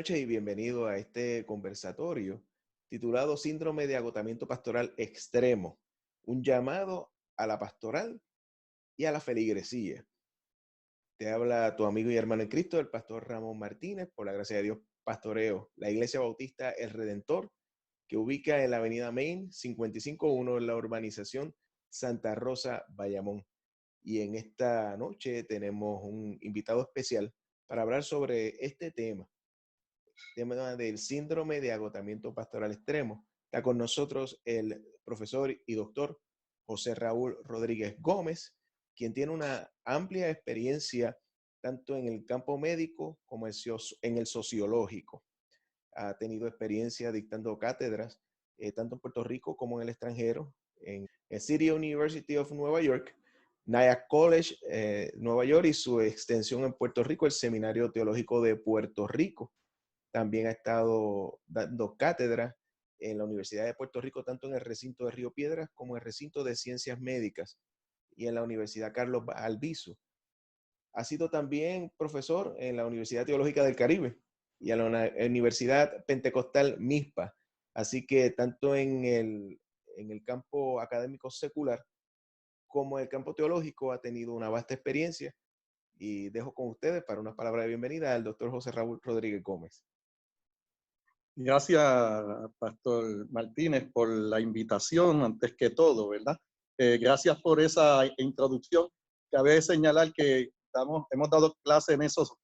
noches y bienvenido a este conversatorio titulado Síndrome de agotamiento pastoral extremo, un llamado a la pastoral y a la feligresía. Te habla tu amigo y hermano en Cristo, el pastor Ramón Martínez, por la gracia de Dios, pastoreo la Iglesia Bautista El Redentor, que ubica en la avenida Main 551 en la urbanización Santa Rosa, Bayamón. Y en esta noche tenemos un invitado especial para hablar sobre este tema del síndrome de agotamiento pastoral extremo. Está con nosotros el profesor y doctor José Raúl Rodríguez Gómez, quien tiene una amplia experiencia tanto en el campo médico como en el sociológico. Ha tenido experiencia dictando cátedras tanto en Puerto Rico como en el extranjero, en el City University of Nueva York, Nyack College, Nueva York, y su extensión en Puerto Rico, el Seminario Teológico de Puerto Rico. También ha estado dando cátedras en la Universidad de Puerto Rico, tanto en el recinto de Río Piedras como en el recinto de Ciencias Médicas y en la Universidad Carlos Albizu. Ha sido también profesor en la Universidad Teológica del Caribe y en la Universidad Pentecostal MISPA. Así que tanto en el campo académico secular como en el campo teológico ha tenido una vasta experiencia. Y dejo con ustedes para una palabra de bienvenida al doctor José Raúl Rodríguez Gómez. Gracias, Pastor Martínez, por la invitación, antes que todo, ¿verdad? Gracias por esa introducción. Cabe señalar que hemos dado clase en esos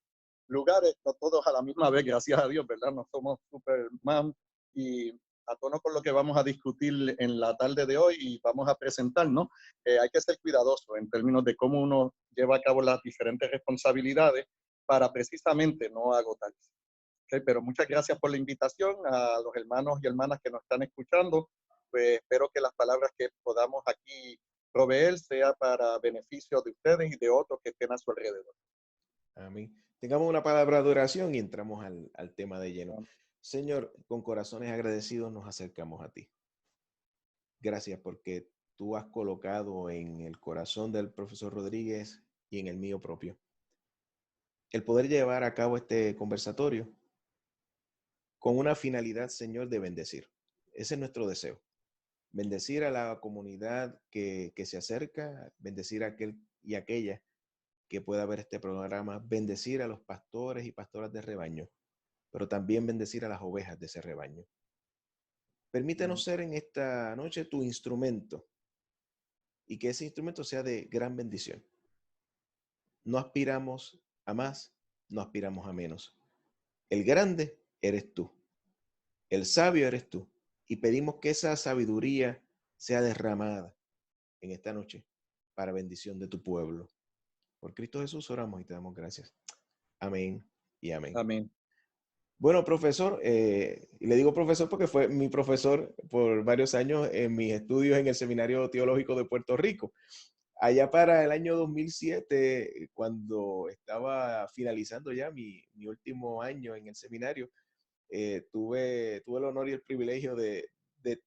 lugares, no todos a la misma vez, gracias a Dios, ¿verdad? No somos Superman, y a tono con lo que vamos a discutir en la tarde de hoy y vamos a presentarnos, hay que ser cuidadoso en términos de cómo uno lleva a cabo las diferentes responsabilidades para precisamente no agotarse. Okay, pero muchas gracias por la invitación a los hermanos y hermanas que nos están escuchando. Pues espero que las palabras que podamos aquí proveer sea para beneficio de ustedes y de otros que estén a su alrededor. Amén. Tengamos una palabra de oración y entramos al tema de lleno. Señor, con corazones agradecidos nos acercamos a ti. Gracias porque tú has colocado en el corazón del profesor Rodríguez y en el mío propio el poder llevar a cabo este conversatorio con una finalidad, Señor, de bendecir. Ese es nuestro deseo. Bendecir a la comunidad que se acerca, bendecir a aquel y aquella que pueda ver este programa, bendecir a los pastores y pastoras de rebaño, pero también bendecir a las ovejas de ese rebaño. Permítenos ser en esta noche tu instrumento y que ese instrumento sea de gran bendición. No aspiramos a más, no aspiramos a menos. El grande eres tú, el sabio eres tú, y pedimos que esa sabiduría sea derramada en esta noche para bendición de tu pueblo. Por Cristo Jesús oramos y te damos gracias. Amén y amén. Amén. Bueno, profesor, y le digo profesor porque fue mi profesor por varios años en mis estudios en el Seminario Teológico de Puerto Rico. Allá para el año 2007, cuando estaba finalizando ya mi último año en el seminario, tuve el honor y el privilegio de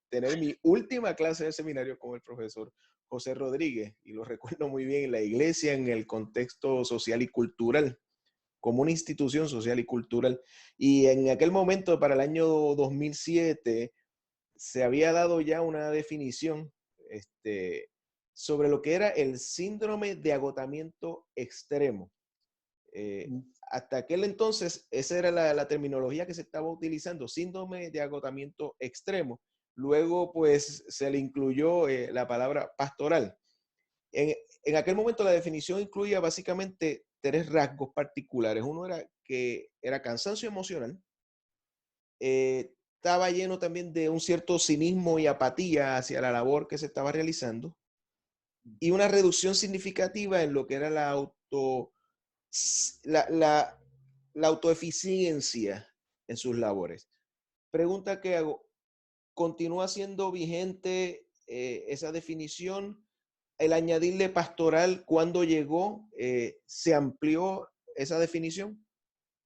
tener mi última clase del seminario con el profesor José Rodríguez, y lo recuerdo muy bien en la iglesia, en el contexto social y cultural, como una institución social y cultural. Y en aquel momento, para el año 2007, se había dado ya una definición sobre lo que era el síndrome de agotamiento extremo. Hasta aquel entonces, esa era la terminología que se estaba utilizando, síndrome de agotamiento extremo. Luego, pues, se le incluyó la palabra pastoral. En aquel momento la definición incluía básicamente tres rasgos particulares. Uno era que era cansancio emocional, estaba lleno también de un cierto cinismo y apatía hacia la labor que se estaba realizando, y una reducción significativa en lo que era la autoeficiencia en sus labores. Pregunta que hago, ¿continúa siendo vigente esa definición? El añadirle pastoral, ¿cuándo llegó? ¿Se amplió esa definición?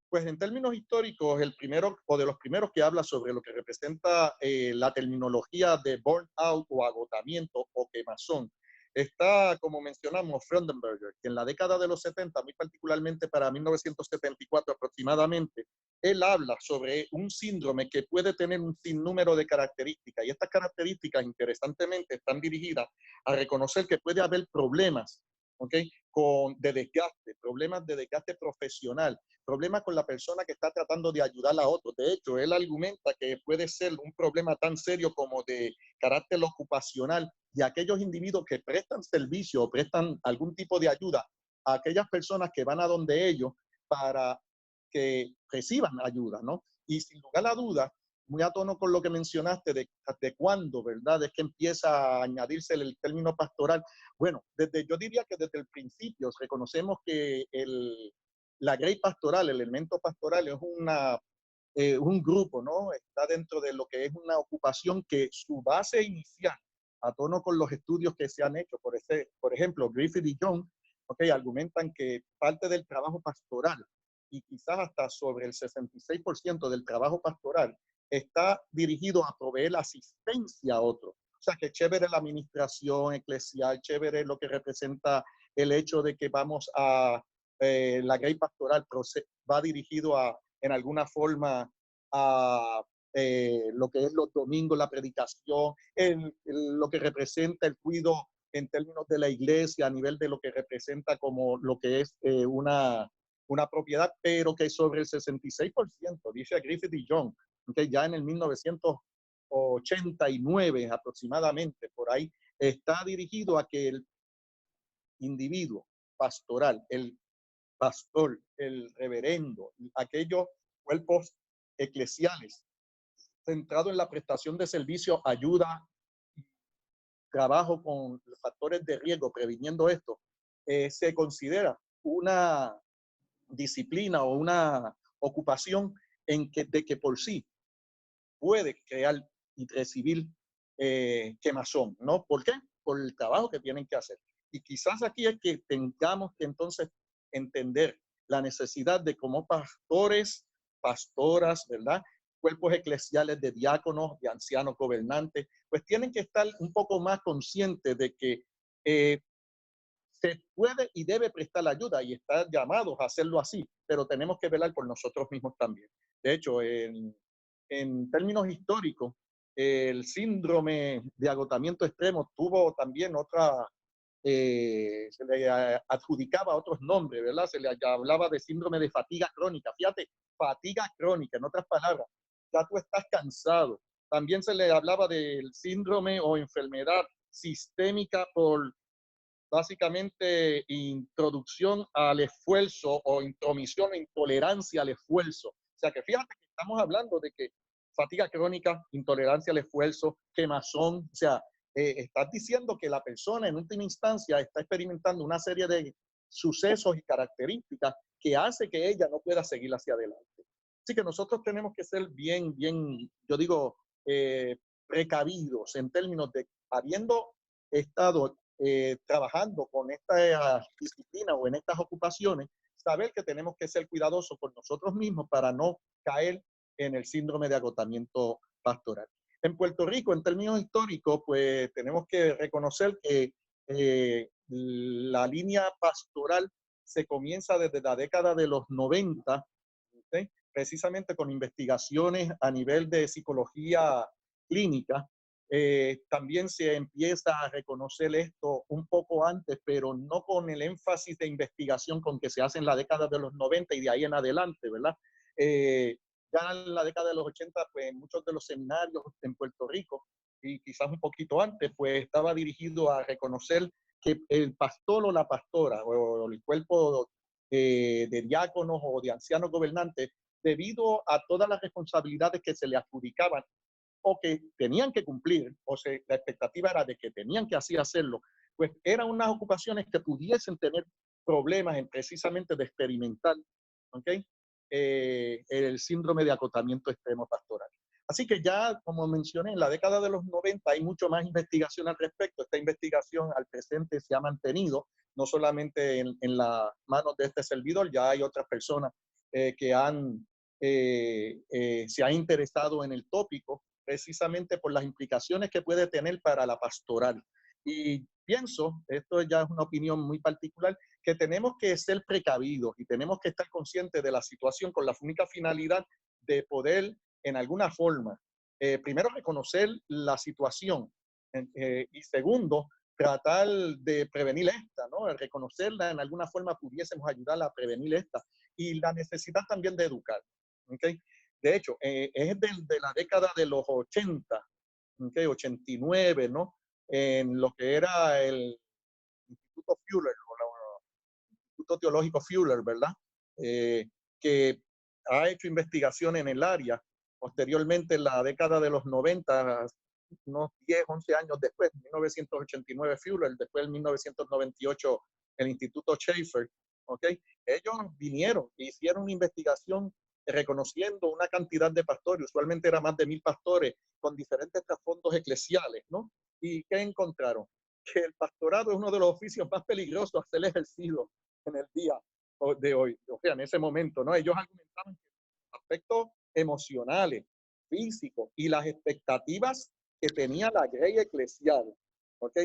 Pues en términos históricos, el primero o de los primeros que habla sobre lo que representa la terminología de burnout o agotamiento o quemazón está, como mencionamos, Freudenberger, que en la década de los 70, muy particularmente para 1974 aproximadamente, él habla sobre un síndrome que puede tener un sinnúmero de características y estas características, interesantemente, están dirigidas a reconocer que puede haber problemas, ¿ok? De desgaste, problemas de desgaste profesional, problemas con la persona que está tratando de ayudar a otros. De hecho, él argumenta que puede ser un problema tan serio como de carácter ocupacional y aquellos individuos que prestan servicio o prestan algún tipo de ayuda a aquellas personas que van a donde ellos para que reciban ayuda, ¿no? Y sin lugar a dudas, muy a tono con lo que mencionaste de cuándo, ¿verdad? Es que empieza a añadirse el término pastoral. Bueno, yo diría que desde el principio reconocemos que la grey pastoral, el elemento pastoral es un grupo, ¿no? Está dentro de lo que es una ocupación que su base inicial, a tono con los estudios que se han hecho, por ejemplo, Griffith y Young, okay, argumentan que parte del trabajo pastoral y quizás hasta sobre el 66% del trabajo pastoral está dirigido a proveer asistencia a otros. O sea, que chévere la administración eclesial, chévere lo que representa el hecho de que vamos a la grey pastoral va dirigido a, en alguna forma, a lo que es los domingos, la predicación, lo que representa el cuidado en términos de la iglesia, a nivel de lo que representa como lo que es una propiedad, pero que sobre el 66%, dice Griffith y Young, que ya en el 1989 aproximadamente, por ahí, está dirigido a que el individuo pastoral, el pastor, el reverendo, aquellos cuerpos eclesiales centrados en la prestación de servicio, ayuda, trabajo con factores de riesgo, previniendo esto, se considera una disciplina o una ocupación de que por sí puede crear y recibir quemazón, ¿no? ¿Por qué? Por el trabajo que tienen que hacer. Y quizás aquí es que tengamos que entonces entender la necesidad de como pastores, pastoras, ¿verdad? Cuerpos eclesiales de diáconos, de ancianos gobernantes, pues tienen que estar un poco más conscientes de que se puede y debe prestar la ayuda y estar llamados a hacerlo así, pero tenemos que velar por nosotros mismos también. De hecho, en términos históricos, el síndrome de agotamiento extremo tuvo también se le adjudicaba otros nombres, ¿verdad? Se le hablaba de síndrome de fatiga crónica. Fíjate, fatiga crónica, en otras palabras, ya tú estás cansado. También se le hablaba del síndrome o enfermedad sistémica por básicamente introducción al esfuerzo o intromisión o intolerancia al esfuerzo. O sea que fíjate que estamos hablando de que fatiga crónica, intolerancia al esfuerzo, quemazón, o sea, estás diciendo que la persona en última instancia está experimentando una serie de sucesos y características que hace que ella no pueda seguir hacia adelante. Así que nosotros tenemos que ser bien, yo digo, precavidos en términos de habiendo estado trabajando con esta disciplina o en estas ocupaciones, saber que tenemos que ser cuidadosos con nosotros mismos para no caer en el síndrome de agotamiento pastoral. En Puerto Rico, en términos históricos, pues tenemos que reconocer que la línea pastoral se comienza desde la década de los 90, ¿sí? Precisamente con investigaciones a nivel de psicología clínica. También se empieza a reconocer esto un poco antes, pero no con el énfasis de investigación con que se hace en la década de los 90 y de ahí en adelante, ¿verdad? Ya en la década de los 80, pues muchos de los seminarios en Puerto Rico, y quizás un poquito antes, pues estaba dirigido a reconocer que el pastor o la pastora o el cuerpo de diáconos o de ancianos gobernantes, debido a todas las responsabilidades que se le adjudicaban o que tenían que cumplir, la expectativa era de que tenían que así hacerlo, pues eran unas ocupaciones que pudiesen tener problemas en precisamente de experimentar, ¿ok? El síndrome de acotamiento extremo pastoral. Así que ya, como mencioné, en la década de los 90 hay mucho más investigación al respecto. Esta investigación al presente se ha mantenido, no solamente en las manos de este servidor, ya hay otras personas que se han interesado en el tópico, precisamente por las implicaciones que puede tener para la pastoral. Y pienso, esto ya es una opinión muy particular, que tenemos que ser precavidos y tenemos que estar conscientes de la situación con la única finalidad de poder, en alguna forma, primero reconocer la situación y segundo, tratar de prevenir esta, ¿no? Al reconocerla, en alguna forma pudiésemos ayudarla a prevenir esta. Y la necesidad también de educar, ¿okay? De hecho, es de la década de los 80, ¿okay? 89, ¿no? En lo que era el Instituto Fuller, o el Instituto Teológico Fuller, ¿verdad? Que ha hecho investigación en el área. Posteriormente, en la década de los 90, unos 10, 11 años después, 1989 Fuller, después en 1998 el Instituto Schaeffer, ¿ok? Ellos vinieron e hicieron una investigación reconociendo una cantidad de pastores, usualmente era más de 1000 pastores con diferentes trasfondos eclesiales, ¿no? ¿Y qué encontraron? Que el pastorado es uno de los oficios más peligrosos a ser ejercido en el día de hoy, o sea, en ese momento, ¿no? Ellos argumentaban que los aspectos emocionales, físicos y las expectativas que tenía la grey eclesial, ¿ok?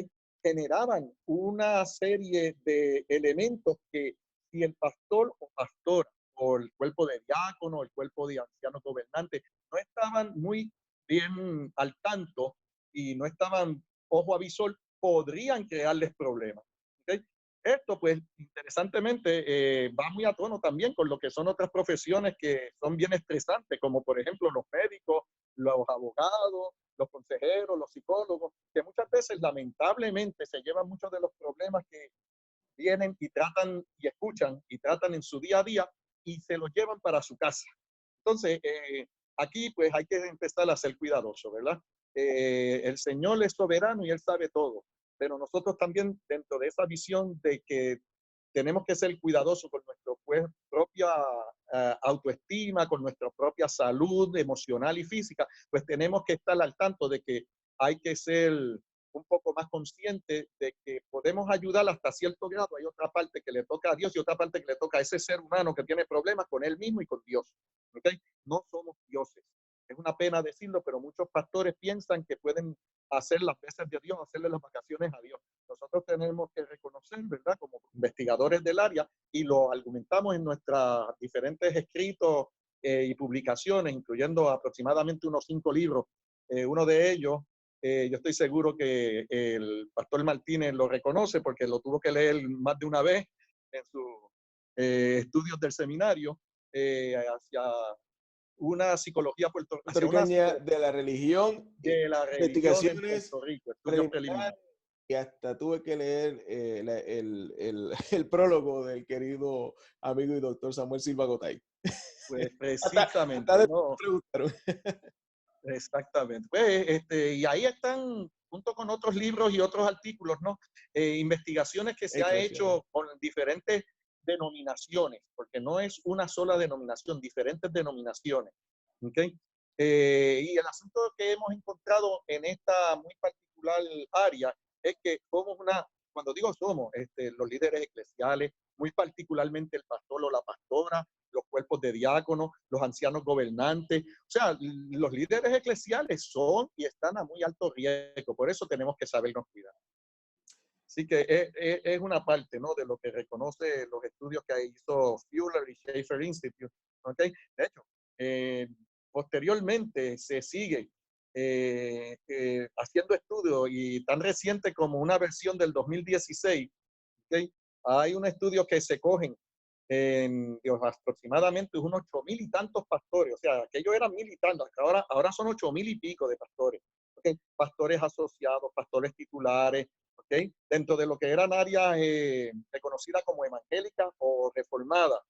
Generaban una serie de elementos que si el pastor o pastora o el cuerpo de diácono, el cuerpo de ancianos gobernantes no estaban muy bien al tanto y no estaban ojo a visor, podrían crearles problemas. ¿Okay? Esto, pues, interesantemente, va muy a tono también con lo que son otras profesiones que son bien estresantes, como por ejemplo los médicos, los abogados, los consejeros, los psicólogos, que muchas veces lamentablemente se llevan muchos de los problemas que vienen y tratan y escuchan y tratan en su día a día y se los llevan para su casa. Entonces, aquí pues hay que empezar a ser cuidadoso, ¿verdad? El Señor es soberano y Él sabe todo, pero nosotros también dentro de esa visión de que tenemos que ser cuidadosos con nuestra propia autoestima, con nuestra propia salud emocional y física, pues tenemos que estar al tanto de que hay que ser un poco más consciente de que podemos ayudar hasta cierto grado. Hay otra parte que le toca a Dios y otra parte que le toca a ese ser humano que tiene problemas con él mismo y con Dios. ¿Okay? No somos dioses. Es una pena decirlo, pero muchos pastores piensan que pueden hacer las veces de Dios, hacerle las vacaciones a Dios. Nosotros tenemos que reconocer, ¿verdad? Como investigadores del área, y lo argumentamos en nuestros diferentes escritos y publicaciones, incluyendo aproximadamente unos 5 libros. Uno de ellos, yo estoy seguro que el pastor Martínez lo reconoce porque lo tuvo que leer más de una vez en sus estudios del seminario hacia una psicología puertorriqueña de la religión, de la religión en investigaciones Puerto Rico, estudios preliminares. Y hasta tuve que leer el prólogo del querido amigo y doctor Samuel Silva Gotay. Pues precisamente, hasta ¿no? preguntaron. Exactamente. Pues, y ahí están, junto con otros libros y otros artículos, ¿no? Investigaciones que se ha hecho con diferentes denominaciones, porque no es una sola denominación, diferentes denominaciones. ¿Okay? Y el asunto que hemos encontrado en esta muy particular área es que somos cuando digo somos, los líderes eclesiales, muy particularmente el pastor o la pastora, los cuerpos de diáconos, los ancianos gobernantes, o sea, los líderes eclesiales son y están a muy alto riesgo, por eso tenemos que sabernos cuidar. Así que es una parte, ¿no?, de lo que reconoce los estudios que hizo Fuller y Schaeffer Institute. ¿Okay? De hecho, posteriormente se sigue haciendo estudios y tan reciente como una versión del 2016, ¿okay? Hay un estudio que se cogen en aproximadamente unos 8,000 y tantos pastores, o sea, aquellos eran 1,000 y tantos, ahora son 8,000 y pico de pastores, ¿okay? Pastores asociados, pastores titulares, ¿okay? Dentro de lo que eran áreas reconocidas como evangélicas o reformadas,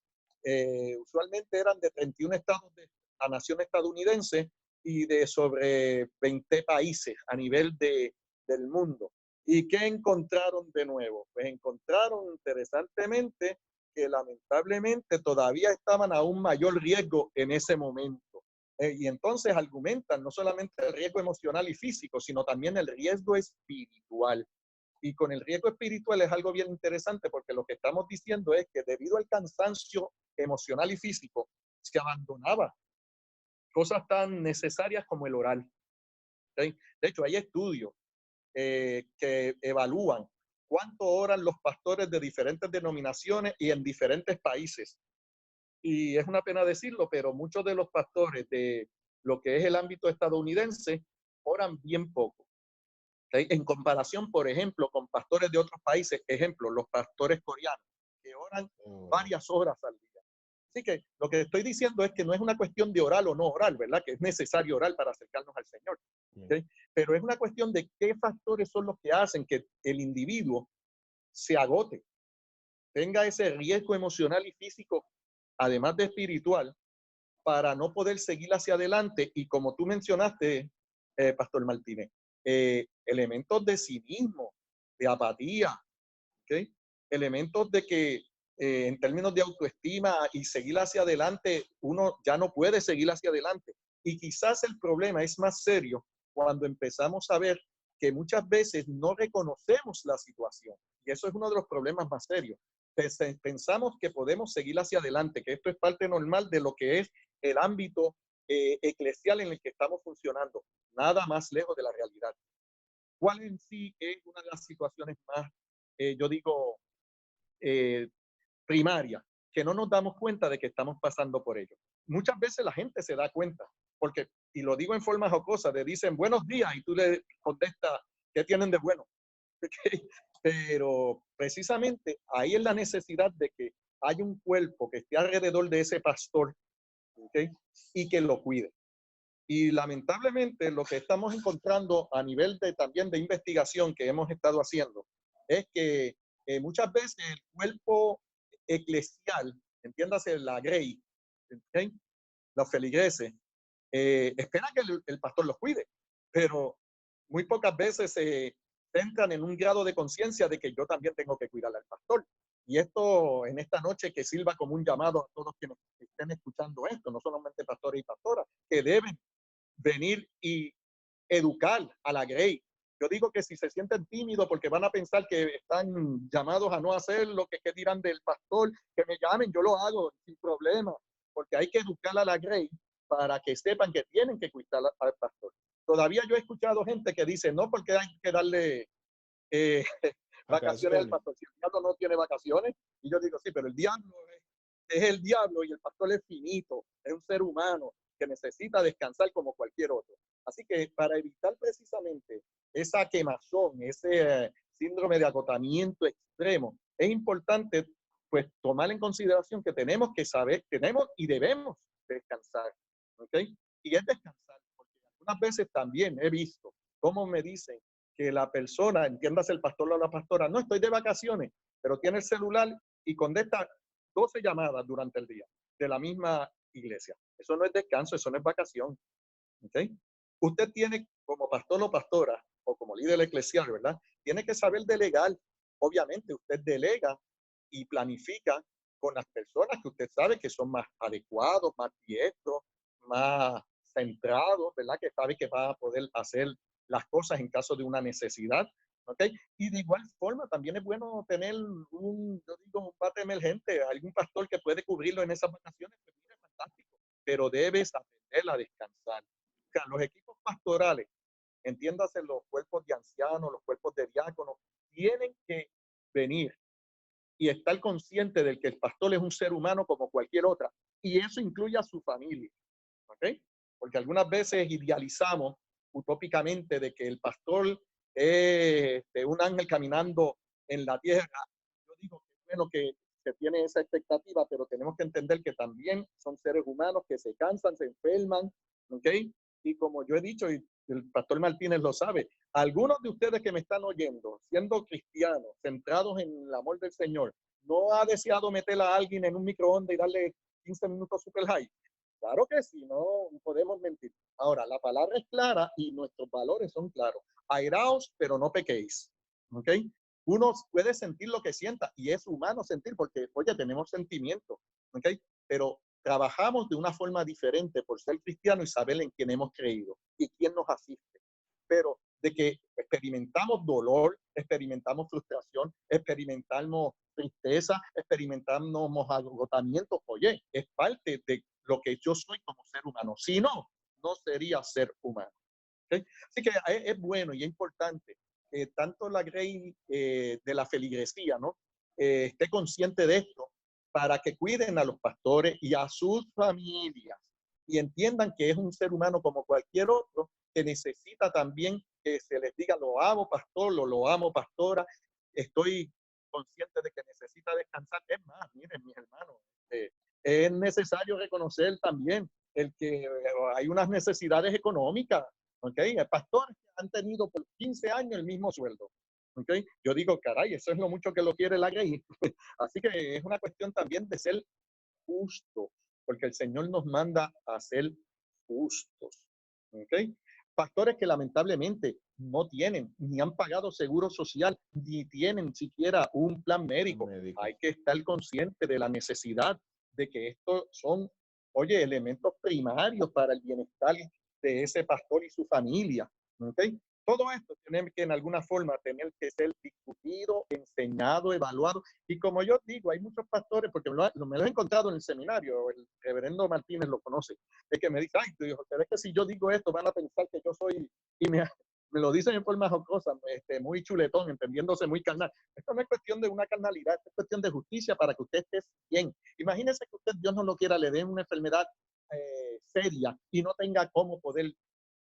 usualmente eran de 31 estados de la nación estadounidense y de sobre 20 países a nivel del mundo. ¿Y qué encontraron de nuevo? Pues encontraron interesantemente que lamentablemente todavía estaban a un mayor riesgo en ese momento. Y entonces argumentan no solamente el riesgo emocional y físico, sino también el riesgo espiritual. Y con el riesgo espiritual es algo bien interesante porque lo que estamos diciendo es que debido al cansancio emocional y físico, se abandonaba cosas tan necesarias como el orar. ¿Okay? De hecho, hay estudios que evalúan cuánto oran los pastores de diferentes denominaciones y en diferentes países. Y es una pena decirlo, pero muchos de los pastores de lo que es el ámbito estadounidense oran bien poco. ¿Okay? En comparación, por ejemplo, con pastores de otros países, ejemplo, los pastores coreanos, que oran varias horas al día. Así que lo que estoy diciendo es que no es una cuestión de orar o no orar, ¿verdad? Que es necesario orar para acercarnos al Señor. ¿Okay? Pero es una cuestión de qué factores son los que hacen que el individuo se agote, tenga ese riesgo emocional y físico, además de espiritual, para no poder seguir hacia adelante. Y como tú mencionaste, Pastor Martínez, elementos de cinismo, de apatía, ¿okay? Elementos de que en términos de autoestima y seguir hacia adelante, uno ya no puede seguir hacia adelante. Y quizás el problema es más serio cuando empezamos a ver que muchas veces no reconocemos la situación. Y eso es uno de los problemas más serios. Pensamos que podemos seguir hacia adelante, que esto es parte normal de lo que es el ámbito eclesial en el que estamos funcionando. Nada más lejos de la realidad. ¿Cuál en sí es una de las situaciones más, yo digo, primaria, que no nos damos cuenta de que estamos pasando por ello? Muchas veces la gente se da cuenta, porque, y lo digo en forma jocosa, te dicen buenos días y tú le contestas, ¿qué tienen de bueno? ¿Okay? Pero precisamente ahí es la necesidad de que haya un cuerpo que esté alrededor de ese pastor, ¿okay? Y que lo cuide. Y lamentablemente lo que estamos encontrando a nivel de también de investigación que hemos estado haciendo es que muchas veces el cuerpo eclesial, entiéndase la grey, ¿okay? Los feligreses, espera que el pastor los cuide, pero muy pocas veces se centran en un grado de conciencia de que yo también tengo que cuidar al pastor. Y esto en esta noche que sirva como un llamado a todos quienes estén escuchando esto, no solamente pastores y pastoras, que deben venir y educar a la grey. Yo digo que si se sienten tímidos porque van a pensar que están llamados a no hacer lo que dirán del pastor, que me llamen, yo lo hago sin problema, porque hay que educar a la grey para que sepan que tienen que cuidar al pastor. Todavía yo he escuchado gente que dice, no, porque hay que darle vacaciones al pastor. Si el diablo no tiene vacaciones, y yo digo, sí, pero el diablo es el diablo y el pastor es finito, es un ser humano que necesita descansar como cualquier otro. Así que para evitar precisamente esa quemazón, ese síndrome de agotamiento extremo, es importante pues tomar en consideración que tenemos que saber, tenemos y debemos descansar, ¿ok? Y es descansar, porque algunas veces también he visto cómo me dicen que la persona, entiéndase el pastor o la pastora, no estoy de vacaciones, pero tiene el celular y contesta 12 llamadas durante el día de la misma iglesia. Eso no es descanso, eso no es vacación. ¿Okay? Usted tiene, como pastor o pastora, o como líder eclesial, ¿verdad? Tiene que saber delegar. Obviamente, usted delega y planifica con las personas que usted sabe que son más adecuados, más diestros, más centrados, ¿verdad? Que sabe que va a poder hacer las cosas en caso de una necesidad. ¿Okay? Y de igual forma, también es bueno tener yo digo, un bate emergente, algún pastor que puede cubrirlo en esas vacaciones, pues mire, fantástico, pero debes aprender a descansar. O sea, los equipos pastorales, entiéndase los cuerpos de ancianos, los cuerpos de diáconos, tienen que venir y estar consciente de que el pastor es un ser humano como cualquier otra, y eso incluye a su familia, ¿ok? Porque algunas veces idealizamos utópicamente de que el pastor es un ángel caminando en la tierra. Yo digo que bueno que se tiene esa expectativa, pero tenemos que entender que también son seres humanos que se cansan, se enferman, ¿ok? Y como yo he dicho, y el pastor Martínez lo sabe, algunos de ustedes que me están oyendo, siendo cristianos, centrados en el amor del Señor, ¿no ha deseado meter a alguien en un microondas y darle 15 minutos super high? Claro que sí, no podemos mentir. Ahora, la palabra es clara y nuestros valores son claros. Airaos, pero no pequéis. ¿Ok? Uno puede sentir lo que sienta y es humano sentir porque, oye, tenemos sentimientos. ¿Ok? Pero trabajamos de una forma diferente por ser cristiano y saber en quién hemos creído y quién nos asiste. Pero de que experimentamos dolor, experimentamos frustración, experimentamos tristeza, experimentamos agotamiento, oye, es parte de lo que yo soy como ser humano. Si no, no sería ser humano. ¿Okay? Así que es bueno y es importante tanto la Grey de la feligresía, ¿no? Esté consciente de esto para que cuiden a los pastores y a sus familias y entiendan que es un ser humano como cualquier otro que necesita también que se les diga lo amo pastor, lo amo pastora, estoy consciente de que necesita descansar. Es más, miren mis hermanos, es necesario reconocer también el que hay unas necesidades económicas, ¿ok? Hay pastores que han tenido por 15 años el mismo sueldo, ¿ok? Yo digo, caray, eso es lo mucho que lo quiere la Grey. Así que es una cuestión también de ser justo, porque el Señor nos manda a ser justos, ¿ok? Pastores que lamentablemente no tienen, ni han pagado seguro social, ni tienen siquiera un plan médico. Hay que estar consciente de la necesidad de que estos son, oye, elementos primarios para el bienestar de ese pastor y su familia, ¿ok? Todo esto tiene que en alguna forma tener que ser discutido, enseñado, evaluado. Y como yo digo, hay muchos pastores, porque me lo he encontrado en el seminario, el reverendo Martínez lo conoce, es que me dice, ay, tú dijo, pero es que si yo digo esto van a pensar que yo soy, y me lo dicen en forma jocosa, muy chuletón, entendiéndose muy carnal. Esto no es cuestión de una carnalidad, es cuestión de justicia para que usted esté bien. Imagínese que usted, Dios no lo quiera, le dé una enfermedad seria y no tenga cómo poder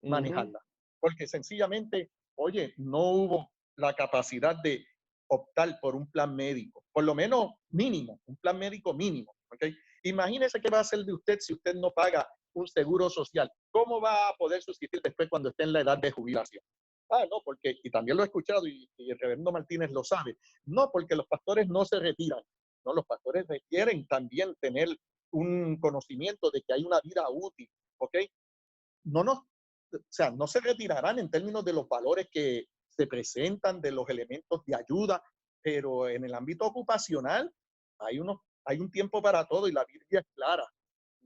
manejarla. Porque sencillamente, oye, no hubo la capacidad de optar por un plan médico, por lo menos mínimo, un plan médico mínimo, ¿ok? Imagínese qué va a hacer de usted si usted no paga un seguro social. ¿Cómo va a poder subsistir después cuando esté en la edad de jubilación? Ah, no, porque, y también lo he escuchado y el reverendo Martínez lo sabe, no, porque los pastores no se retiran, no, los pastores requieren también tener un conocimiento de que hay una vida útil, ¿ok? O sea, no se retirarán en términos de los valores que se presentan, de los elementos de ayuda, pero en el ámbito ocupacional hay un tiempo para todo y la Biblia es clara,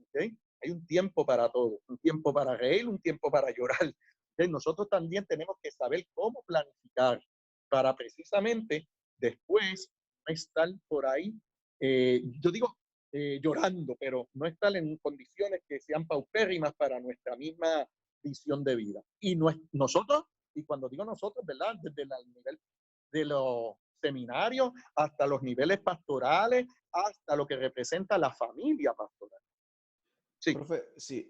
¿okay? Hay un tiempo para todo, un tiempo para reír, un tiempo para llorar. ¿Okay? Nosotros también tenemos que saber cómo planificar para precisamente después no estar por ahí, yo digo, llorando, pero no estar en condiciones que sean paupérrimas para nuestra misma visión de vida. Y nosotros, y cuando digo nosotros, ¿verdad? Desde el nivel de los seminarios hasta los niveles pastorales, hasta lo que representa la familia pastoral. Sí. Profe, sí,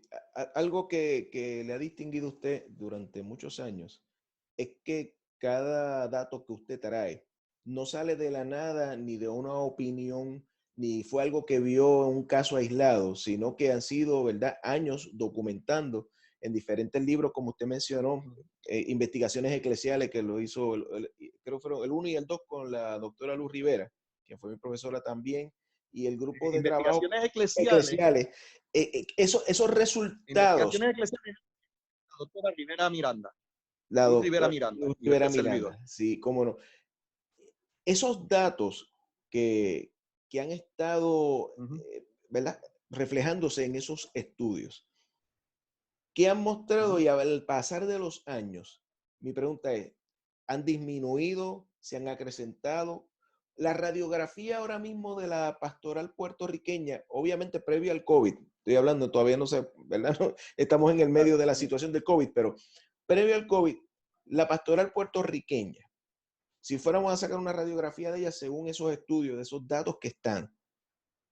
algo que le ha distinguido a usted durante muchos años es que cada dato que usted trae no sale de la nada ni de una opinión, ni fue algo que vio en un caso aislado, sino que han sido, ¿verdad?, años documentando en diferentes libros, como usted mencionó, investigaciones eclesiales que lo hizo, creo que fueron el 1 y el 2 con la doctora Luz Rivera, que fue mi profesora también, y el grupo de trabajo Investigaciones eclesiales. esos resultados. Investigaciones eclesiales, la doctora Rivera Miranda. La Luz Rivera doctora Miranda Luz y Rivera este servidor. Miranda, sí, cómo no. Esos datos que han estado, ¿verdad?, reflejándose en esos estudios, ¿qué han mostrado? Y al pasar de los años, mi pregunta es, ¿han disminuido? ¿Se han acrecentado? La radiografía ahora mismo de la pastoral puertorriqueña, obviamente previa al COVID, estoy hablando, todavía no sé, ¿verdad? Estamos en el medio de la situación del COVID, pero previo al COVID, la pastoral puertorriqueña, si fuéramos a sacar una radiografía de ella según esos estudios, de esos datos que están,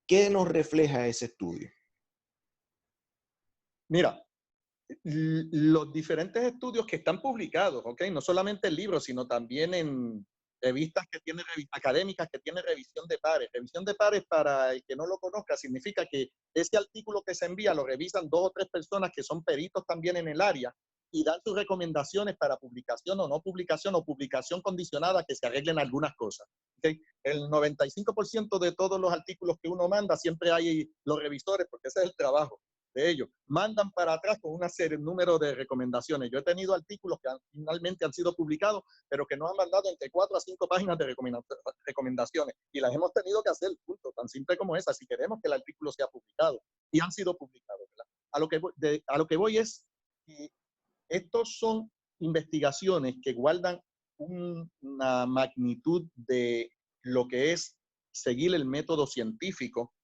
¿qué nos refleja ese estudio? Mira, los diferentes estudios que están publicados, ¿ok? No solamente en libros, sino también en revistas que tienen académicas que tienen revisión de pares. Revisión de pares, para el que no lo conozca, significa que ese artículo que se envía lo revisan 2 o 3 personas que son peritos también en el área y dan sus recomendaciones para publicación o no publicación o publicación condicionada, que se arreglen algunas cosas. ¿Okay? El 95% de todos los artículos que uno manda siempre hay los revisores, porque ese es el trabajo de ellos, mandan para atrás con una serie, un número de recomendaciones. Yo he tenido artículos que finalmente han sido publicados, pero que nos han mandado entre 4 a 5 páginas de recomendaciones y las hemos tenido que hacer, punto, tan simple como esa, si queremos que el artículo sea publicado, y han sido publicados, ¿verdad? A lo que voy es que estos son investigaciones que guardan una magnitud de lo que es seguir el método científico,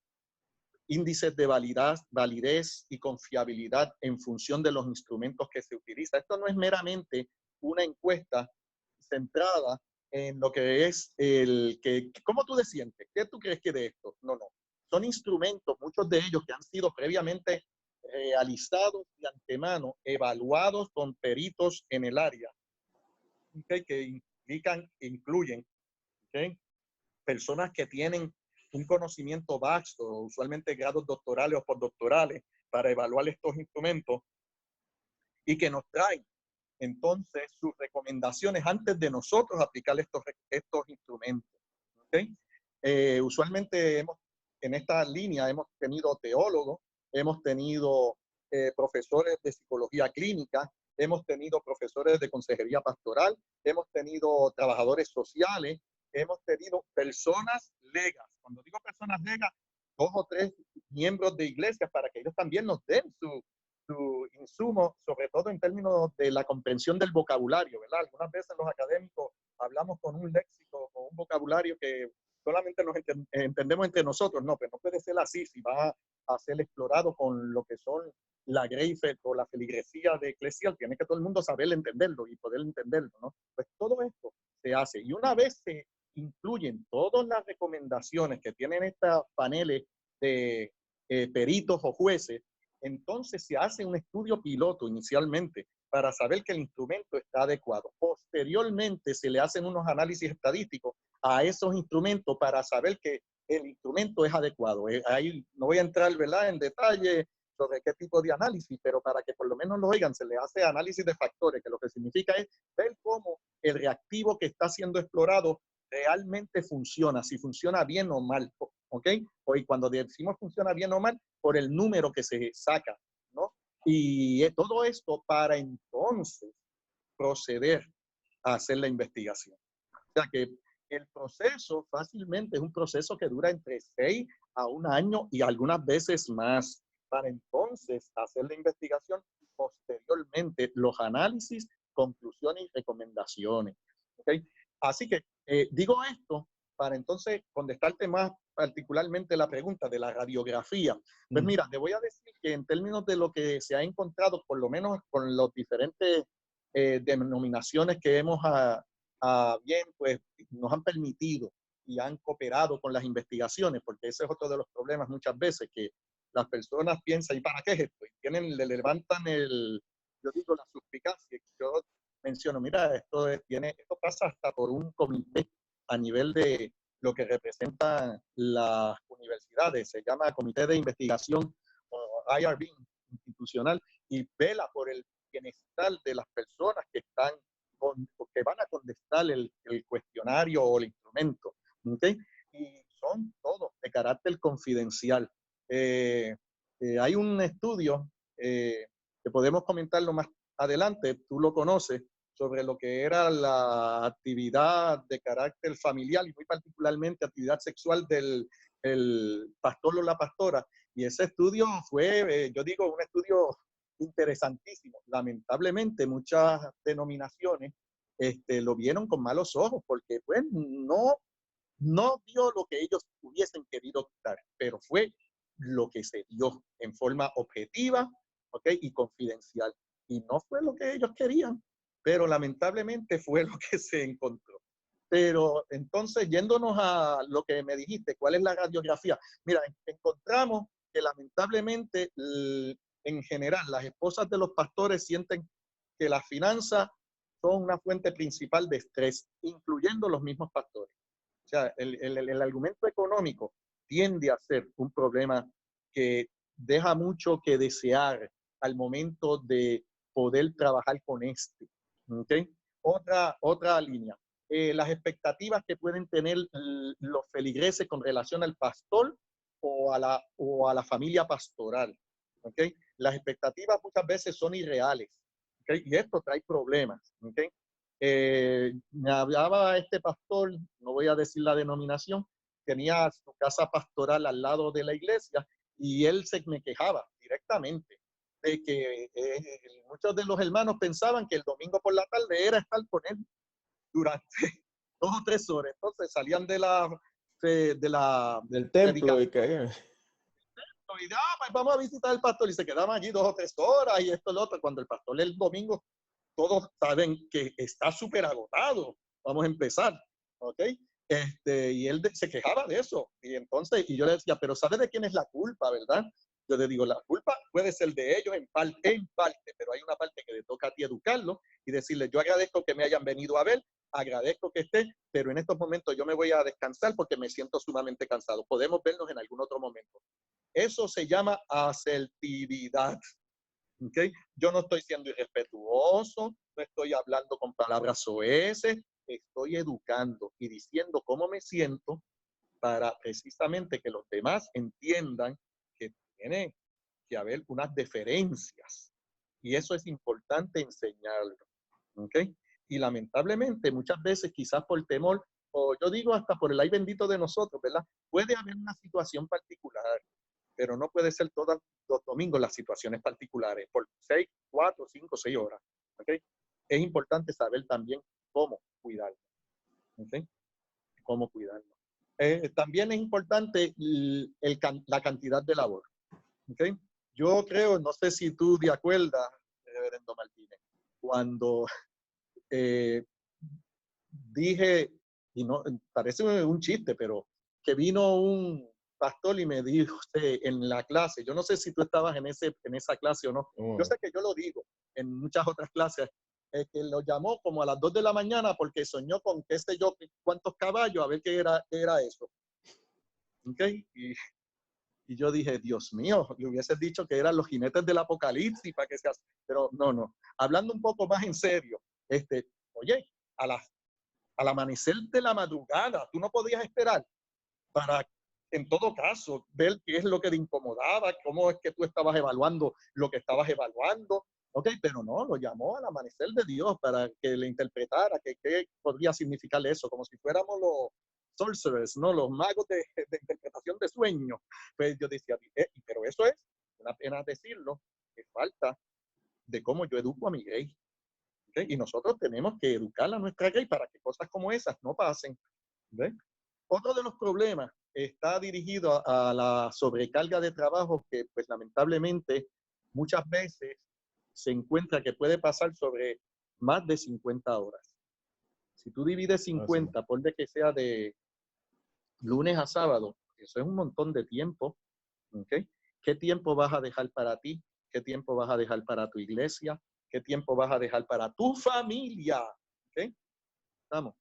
índices de validez y confiabilidad en función de los instrumentos que se utilizan. Esto no es meramente una encuesta centrada en lo que es el que, ¿cómo tú te sientes? ¿Qué tú crees que de esto? No, no. Son instrumentos, muchos de ellos que han sido previamente realizados de antemano, evaluados con peritos en el área, ¿okay? Que incluyen, ¿okay? Personas que tienen un conocimiento vasto, usualmente grados doctorales o postdoctorales, para evaluar estos instrumentos y que nos traen entonces sus recomendaciones antes de nosotros aplicar estos instrumentos. ¿Okay? Usualmente en esta línea hemos tenido teólogos, hemos tenido profesores de psicología clínica, hemos tenido profesores de consejería pastoral, hemos tenido trabajadores sociales, hemos tenido personas legas. Cuando digo personas legas, 2 o 3 miembros de iglesias para que ellos también nos den su insumo, sobre todo en términos de la comprensión del vocabulario, ¿verdad? Algunas veces los académicos hablamos con un léxico, con un vocabulario que solamente nos entendemos entre nosotros. No, pero no puede ser así si va a ser explorado con lo que son la Greyfeld o la feligresía de eclesial. Tiene que todo el mundo saber entenderlo y poder entenderlo, ¿no? Pues todo esto se hace. Y una vez se incluyen todas las recomendaciones que tienen estos paneles de peritos o jueces, entonces se hace un estudio piloto inicialmente para saber que el instrumento está adecuado. Posteriormente se le hacen unos análisis estadísticos a esos instrumentos para saber que el instrumento es adecuado. Ahí no voy a entrar, ¿verdad?, en detalle sobre qué tipo de análisis, pero para que por lo menos lo oigan, se le hace análisis de factores, que lo que significa es ver cómo el reactivo que está siendo explorado realmente funciona, si funciona bien o mal, ¿ok? Y cuando decimos funciona bien o mal, por el número que se saca, ¿no? Y todo esto para entonces proceder a hacer la investigación. O sea que el proceso fácilmente es un proceso que dura entre 6 a 1 año y algunas veces más, para entonces hacer la investigación y posteriormente los análisis, conclusiones y recomendaciones. ¿Okay? Así que digo esto para entonces contestarte más particularmente la pregunta de la radiografía. Pues mira, te voy a decir que en términos de lo que se ha encontrado, por lo menos con los diferentes denominaciones que hemos bien, pues nos han permitido y han cooperado con las investigaciones, porque ese es otro de los problemas muchas veces, que las personas piensan, ¿y para qué es esto? Y le levantan yo digo, la suspicacia. Yo menciono, mira, esto pasa hasta por un comité a nivel de lo que representan las universidades, se llama Comité de Investigación o IRB institucional, y vela por el bienestar de las personas que van a contestar el cuestionario o el instrumento. ¿Okay? Y son todos de carácter confidencial. Hay un estudio que podemos comentarlo más adelante, tú lo conoces, sobre lo que era la actividad de carácter familiar y muy particularmente actividad sexual del pastor o la pastora. Y ese estudio fue, yo digo, un estudio interesantísimo. Lamentablemente muchas denominaciones lo vieron con malos ojos porque pues no dio lo que ellos hubiesen querido dar, pero fue lo que se dio en forma objetiva, ¿okay? Y confidencial. Y no fue lo que ellos querían, pero lamentablemente fue lo que se encontró. Pero entonces, yéndonos a lo que me dijiste, ¿cuál es la radiografía? Mira, encontramos que lamentablemente, en general, las esposas de los pastores sienten que las finanzas son una fuente principal de estrés, incluyendo los mismos pastores. O sea, el argumento económico tiende a ser un problema que deja mucho que desear al momento de poder trabajar con este. ¿Okay? Otra línea. Las expectativas que pueden tener los feligreses con relación al pastor o a la familia pastoral. ¿Okay? Las expectativas muchas veces son irreales. ¿Okay? Y esto trae problemas. ¿Okay? Me hablaba este pastor, no voy a decir la denominación, tenía su casa pastoral al lado de la iglesia y él me quejaba directamente de que muchos de los hermanos pensaban que el domingo por la tarde era estar con él durante 2 o 3 horas. Entonces salían del templo y caían. Y pues vamos a visitar al pastor y se quedaban allí 2 o 3 horas y esto y lo otro. Cuando el pastor el domingo, todos saben que está súper agotado vamos a empezar, ¿ok? Y él se quejaba de eso. Y entonces, y yo le decía, pero ¿sabe de quién es la culpa, verdad? Yo le digo, la culpa puede ser de ellos en parte, pero hay una parte que le toca a ti educarlo y decirle, yo agradezco que me hayan venido a ver, agradezco que esté, pero en estos momentos yo me voy a descansar porque me siento sumamente cansado. Podemos vernos en algún otro momento. Eso se llama asertividad. ¿Okay? Yo no estoy siendo irrespetuoso, no estoy hablando con palabras soeces, estoy educando y diciendo cómo me siento para precisamente que los demás entiendan que tiene que haber unas deferencias. Y eso es importante enseñarlo. ¿Okay? Y lamentablemente muchas veces quizás por temor, o yo digo hasta por el ay bendito de nosotros, ¿verdad? Puede haber una situación particular, pero no puede ser todos los domingos las situaciones particulares, por 6, 4, 5, 6 horas. ¿Okay? Es importante saber también cómo cuidarlo. ¿Okay? Cómo cuidarlo. También es importante la cantidad de labor. ¿Okay? Yo creo, no sé si tú te acuerdas, reverendo Martínez, cuando dije, y no parece un chiste, pero que vino un pastor y me dijo en la clase, yo no sé si tú estabas en esa clase o no, yo sé que yo lo digo en muchas otras clases, que lo llamó como a las 2 de la mañana porque soñó con qué sé yo cuántos caballos, a ver qué era eso. ¿Okay? Y yo dije, Dios mío, le hubieses dicho que eran los jinetes del apocalipsis para que seas, pero no. Hablando un poco más en serio, oye, al amanecer de la madrugada, tú no podías esperar para, en todo caso, ver qué es lo que te incomodaba, cómo es que tú estabas evaluando lo que estabas evaluando. Ok, pero no, lo llamó al amanecer de Dios para que le interpretara qué podría significar eso, como si fuéramos los sorcerers, ¿no? Los magos de interpretación de sueños. Pues yo decía, pero eso es, una pena decirlo, que falta de cómo yo educo a mi Grey. ¿Okay? Y nosotros tenemos que educar a nuestra Grey para que cosas como esas no pasen. ¿Ve? Otro de los problemas está dirigido a la sobrecarga de trabajo que, pues, lamentablemente, muchas veces se encuentra que puede pasar sobre más de 50 horas. Si tú divides 50, por de que sea de lunes a sábado, eso es un montón de tiempo. ¿Okay? ¿Qué tiempo vas a dejar para ti? ¿Qué tiempo vas a dejar para tu iglesia? ¿Qué tiempo vas a dejar para tu familia? ¿Okay? Estamos.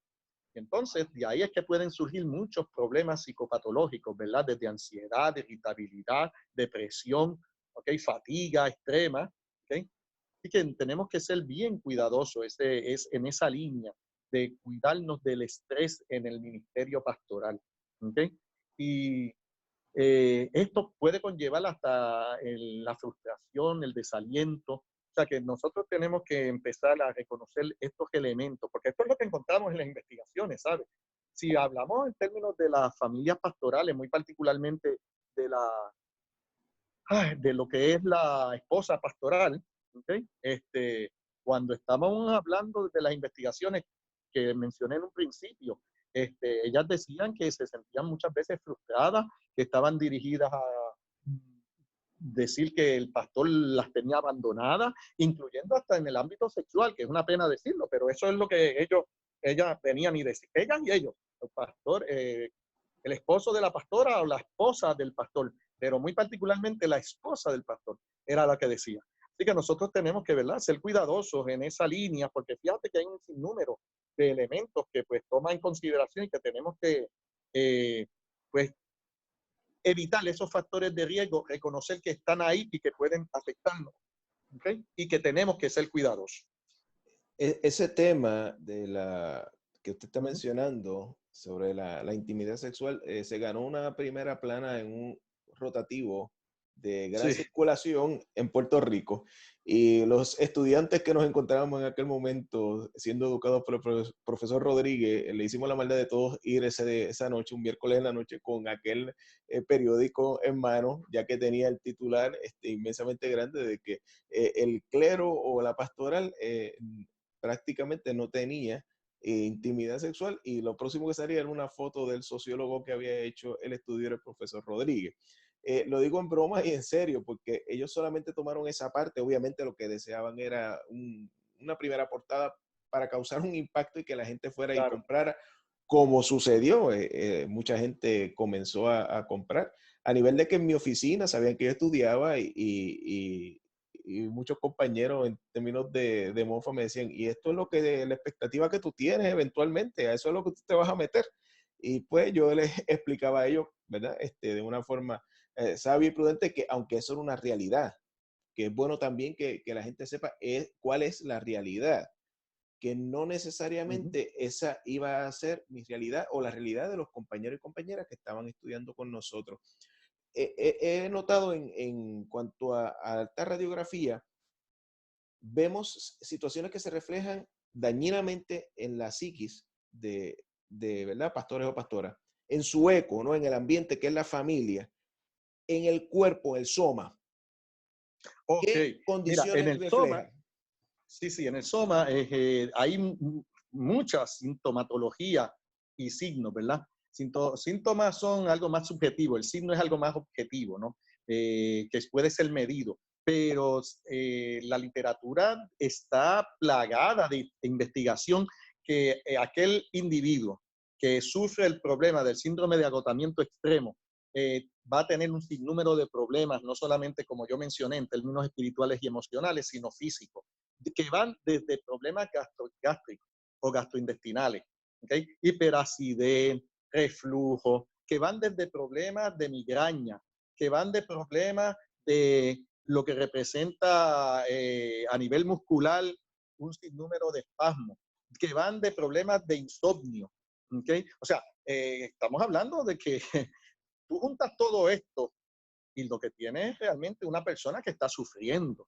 Entonces, de ahí es que pueden surgir muchos problemas psicopatológicos, ¿verdad? Desde ansiedad, irritabilidad, depresión, ¿okay? Fatiga extrema, ¿okay? Así que tenemos que ser bien cuidadosos es en esa línea de cuidarnos del estrés en el ministerio pastoral, ¿okay? Y esto puede conllevar hasta la frustración, el desaliento. O sea que nosotros tenemos que empezar a reconocer estos elementos, porque esto es lo que encontramos en las investigaciones, ¿sabes? Si hablamos en términos de las familias pastorales, muy particularmente de, de lo que es la esposa pastoral, ¿okay? Cuando estábamos hablando de las investigaciones que mencioné en un principio, ellas decían que se sentían muchas veces frustradas, que estaban dirigidas a decir que el pastor las tenía abandonadas, incluyendo hasta en el ámbito sexual, que es una pena decirlo, pero eso es lo que ellas venían y decían, ellas y ellos, el pastor, el esposo de la pastora o la esposa del pastor, pero muy particularmente la esposa del pastor, era la que decía. Así que nosotros tenemos que, ¿verdad?, ser cuidadosos en esa línea, porque fíjate que hay un sinnúmero de elementos que pues toma en consideración y que tenemos que, pues, evitar esos factores de riesgo, reconocer que están ahí y que pueden afectarnos, ¿okay? Y que tenemos que ser cuidadosos. Ese tema de que usted está mencionando sobre la intimidad sexual se ganó una primera plana en un rotativo de gran circulación en Puerto Rico, y los estudiantes que nos encontrábamos en aquel momento siendo educados por el profesor Rodríguez, le hicimos la maldad de todos ir esa noche, un miércoles en la noche, con aquel periódico en mano, ya que tenía el titular inmensamente grande de que el clero o la pastoral prácticamente no tenía intimidad sexual, y lo próximo que salía era una foto del sociólogo que había hecho el estudio del profesor Rodríguez. Lo digo en broma y en serio, porque ellos solamente tomaron esa parte. Obviamente lo que deseaban era una primera portada para causar un impacto y que la gente fuera y Claro. comprara, como sucedió. Mucha gente comenzó a comprar, a nivel de que en mi oficina sabían que yo estudiaba y muchos compañeros en términos de mofa me decían, y esto es lo que la expectativa que tú tienes eventualmente, a eso es lo que tú te vas a meter. Y pues yo les explicaba a ellos, ¿verdad? De una forma sabia y prudente, que aunque eso era una realidad, que es bueno también que la gente sepa cuál es la realidad, que no Ujú, necesariamente esa iba a ser mi realidad o la realidad de los compañeros y compañeras que estaban estudiando con nosotros. He notado en cuanto a alta radiografía, vemos situaciones que se reflejan dañinamente en la psiquis de ¿verdad? Pastores o pastoras, en su eco, ¿no? En el ambiente que es la familia, en el cuerpo, el soma. ok, ¿Qué mira, en condiciones el SOMA, reflejan? sí, sí, en el SOMA hay mucha sintomatología y signos, ¿verdad? Síntomas son algo más subjetivo, el signo es algo más objetivo, ¿no? Que puede ser medido, pero la literatura está plagada de investigación que aquel individuo que sufre el problema del síndrome de agotamiento extremo va a tener un sinnúmero de problemas, no solamente como yo mencioné en términos espirituales y emocionales, sino físicos que van desde problemas gástricos o gastrointestinales, ¿okay? Hiperacidez, reflujo, que van desde problemas de migraña, que van de problemas de lo que representa a nivel muscular un sinnúmero de espasmos, que van de problemas de insomnio, ¿okay? O sea, estamos hablando de que tú juntas todo esto y lo que tiene es realmente una persona que está sufriendo,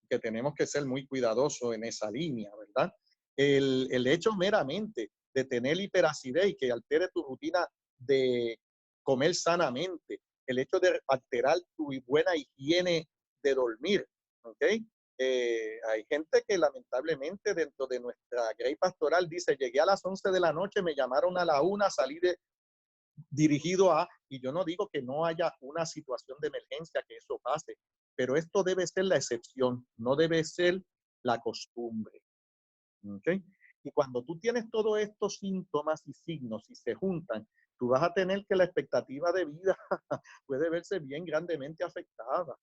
que tenemos que ser muy cuidadosos en esa línea, ¿verdad? El hecho meramente de tener hiperacidez y que altere tu rutina de comer sanamente, el hecho de alterar tu buena higiene de dormir, ¿ok? Hay gente que lamentablemente dentro de nuestra grey pastoral dice, llegué a las 11 de la noche, me llamaron a la 1, salí dirigido a, y yo no digo que no haya una situación de emergencia que eso pase, pero esto debe ser la excepción, no debe ser la costumbre. ¿Okay? Y cuando tú tienes todos estos síntomas y signos y se juntan, tú vas a tener que la expectativa de vida puede verse bien grandemente afectada.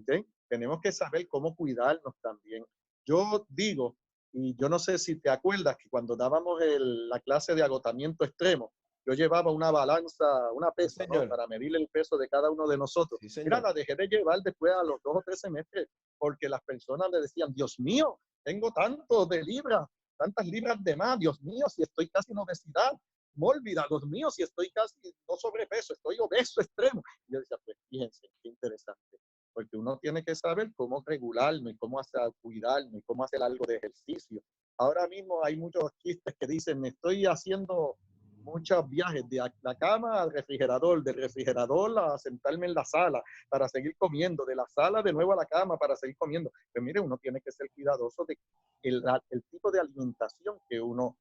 ¿Okay? Tenemos que saber cómo cuidarnos también. Yo digo, y yo no sé si te acuerdas que cuando dábamos la clase de agotamiento extremo, yo llevaba una balanza, una Sí, pesa, ¿no? señor. Para medir el peso de cada uno de nosotros. Sí, Mira, señor. la dejé de llevar después a los 2 o 3 semestres porque las personas me decían, Dios mío, tengo tanto de libras, tantas libras de más, Dios mío, si estoy casi en obesidad mórbida, Dios mío, si estoy casi no sobrepeso, estoy obeso extremo. Y yo decía, pues fíjense, qué interesante, porque uno tiene que saber cómo regularnos y cómo hacer, cuidarnos y cómo hacer algo de ejercicio. Ahora mismo hay muchos chistes que dicen, estoy haciendo muchos viajes de la cama al refrigerador, del refrigerador a sentarme en la sala para seguir comiendo, de la sala de nuevo a la cama para seguir comiendo. Pero mire, uno tiene que ser cuidadoso de el tipo de alimentación que uno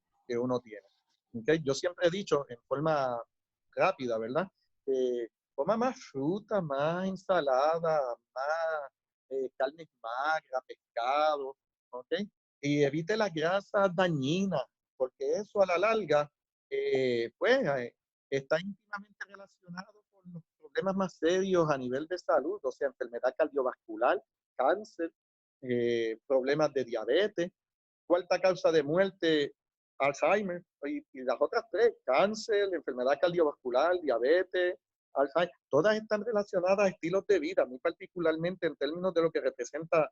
tiene. ¿Okay? Yo siempre he dicho en forma rápida, ¿verdad? Coma más fruta, más ensalada, más carnes magras, pescado, ¿ok? Y evite las grasas dañinas, porque eso a la larga, pues, está íntimamente relacionado con los problemas más serios a nivel de salud, o sea, enfermedad cardiovascular, cáncer, problemas de diabetes, cuarta causa de muerte, Alzheimer, y las otras tres, cáncer, enfermedad cardiovascular, diabetes, Alzheimer, todas están relacionadas a estilos de vida, muy particularmente en términos de lo que representa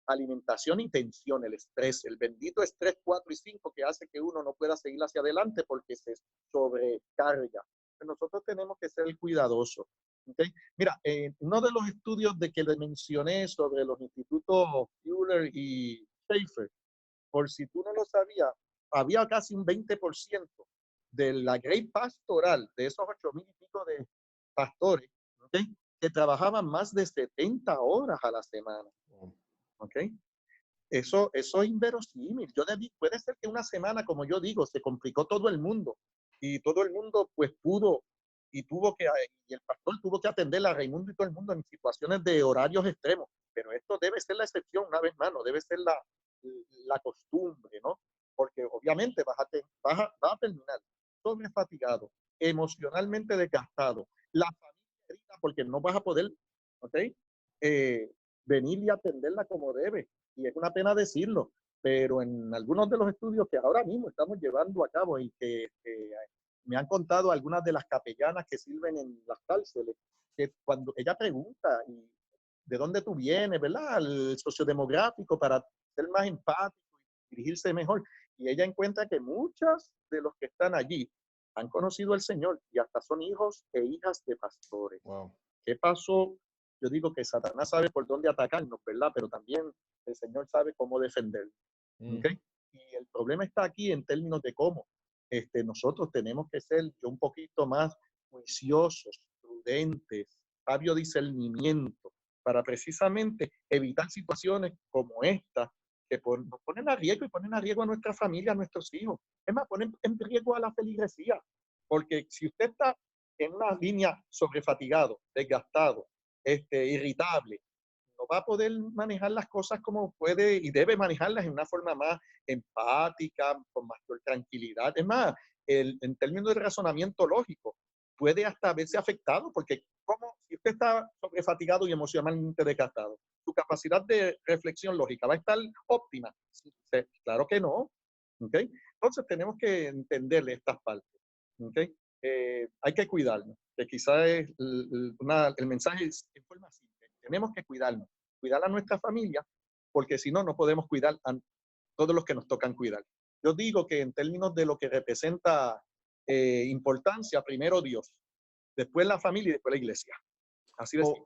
alimentación y tensión, el estrés, el bendito estrés 4 y 5 que hace que uno no pueda seguir hacia adelante porque se sobrecarga. Pero nosotros tenemos que ser cuidadosos. ¿Okay? Mira, uno de los estudios de que le mencioné sobre los institutos Fuller y Schaefer, por si tú no lo sabías, había casi un 20% de la grey pastoral, de esos 8,000 y pico de pastores, ¿okay? Que trabajaban más de 70 horas a la semana. ¿Okay? Eso es inverosímil. Puede ser que una semana, como yo digo, se complicó todo el mundo y todo el mundo pues pudo y y el pastor tuvo que atender a Raimundo y todo el mundo en situaciones de horarios extremos. Pero esto debe ser la excepción, una vez más, no debe ser la costumbre, ¿no? Porque obviamente vas a terminar sobrefatigado, emocionalmente desgastado, la familia herida porque no vas a poder, ¿ok? Eh, venir y atenderla como debe. Y es una pena decirlo, pero en algunos de los estudios que ahora mismo estamos llevando a cabo y que me han contado algunas de las capellanas que sirven en las cárceles, que cuando ella pregunta, ¿y de dónde tú vienes, verdad? El sociodemográfico para ser más empático y dirigirse mejor. Y ella encuentra que muchos de los que están allí han conocido al Señor y hasta son hijos e hijas de pastores. Wow. ¿Qué pasó? Yo digo que Satanás sabe por dónde atacarnos, ¿verdad? Pero también el Señor sabe cómo defendernos. ¿Okay? Y el problema está aquí en términos de cómo nosotros tenemos que ser yo un poquito más juiciosos, prudentes, sabio discernimiento, para precisamente evitar situaciones como esta que nos ponen a riesgo y ponen a riesgo a nuestra familia, a nuestros hijos. Es más, ponen en riesgo a la feligresía. Porque si usted está en una línea sobrefatigado, desgastado, irritable, no va a poder manejar las cosas como puede y debe manejarlas en una forma más empática, con mayor tranquilidad. Es más, en términos de razonamiento lógico, puede hasta verse afectado, porque como si usted está sobrefatigado y emocionalmente desgastado, su capacidad de reflexión lógica va a estar óptima. Claro que no. ¿Okay? Entonces tenemos que entenderle estas partes. ¿Okay? Hay que cuidarnos, que quizás es el mensaje es en forma simple. Tenemos que cuidarnos, cuidar a nuestra familia, porque si no, no podemos cuidar a todos los que nos tocan cuidar. Yo digo que en términos de lo que representa importancia, primero Dios, después la familia y después la iglesia. Así de simple.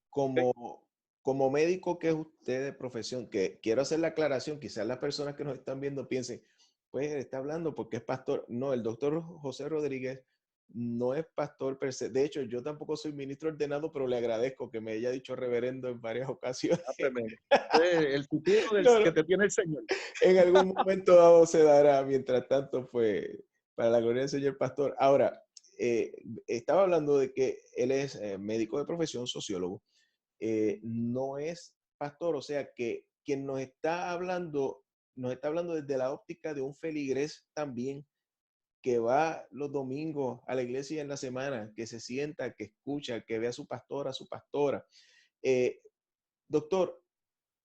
Como, ¿Okay? como médico que es usted de profesión, que quiero hacer la aclaración, quizás las personas que nos están viendo piensen, pues está hablando porque es pastor. No, el doctor José Rodríguez no es pastor per se. De hecho, yo tampoco soy ministro ordenado, pero le agradezco que me haya dicho reverendo en varias ocasiones. El futuro No, que no, te tiene el Señor. en algún momento dado se dará. Mientras tanto, pues, para la gloria del Señor Pastor. Ahora, estaba hablando de que él es médico de profesión, sociólogo. No es pastor, o sea que quien nos está hablando desde la óptica de un feligrés también, que va los domingos a la iglesia en la semana, que se sienta, que escucha, que ve a su pastora, a su pastora. Eh, Doctor,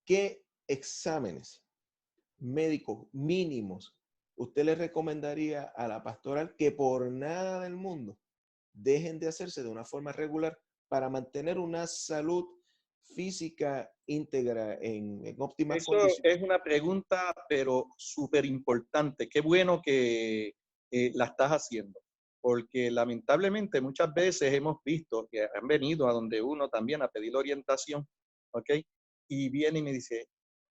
¿qué exámenes médicos mínimos usted le recomendaría a la pastoral que por nada del mundo dejen de hacerse de una forma regular para mantener una salud física íntegra en óptimas Eso condiciones? es una pregunta, pero súper importante. Qué bueno que la estás haciendo, porque lamentablemente muchas veces hemos visto que han venido a donde uno también a pedir orientación, ¿ok? Y viene y me dice,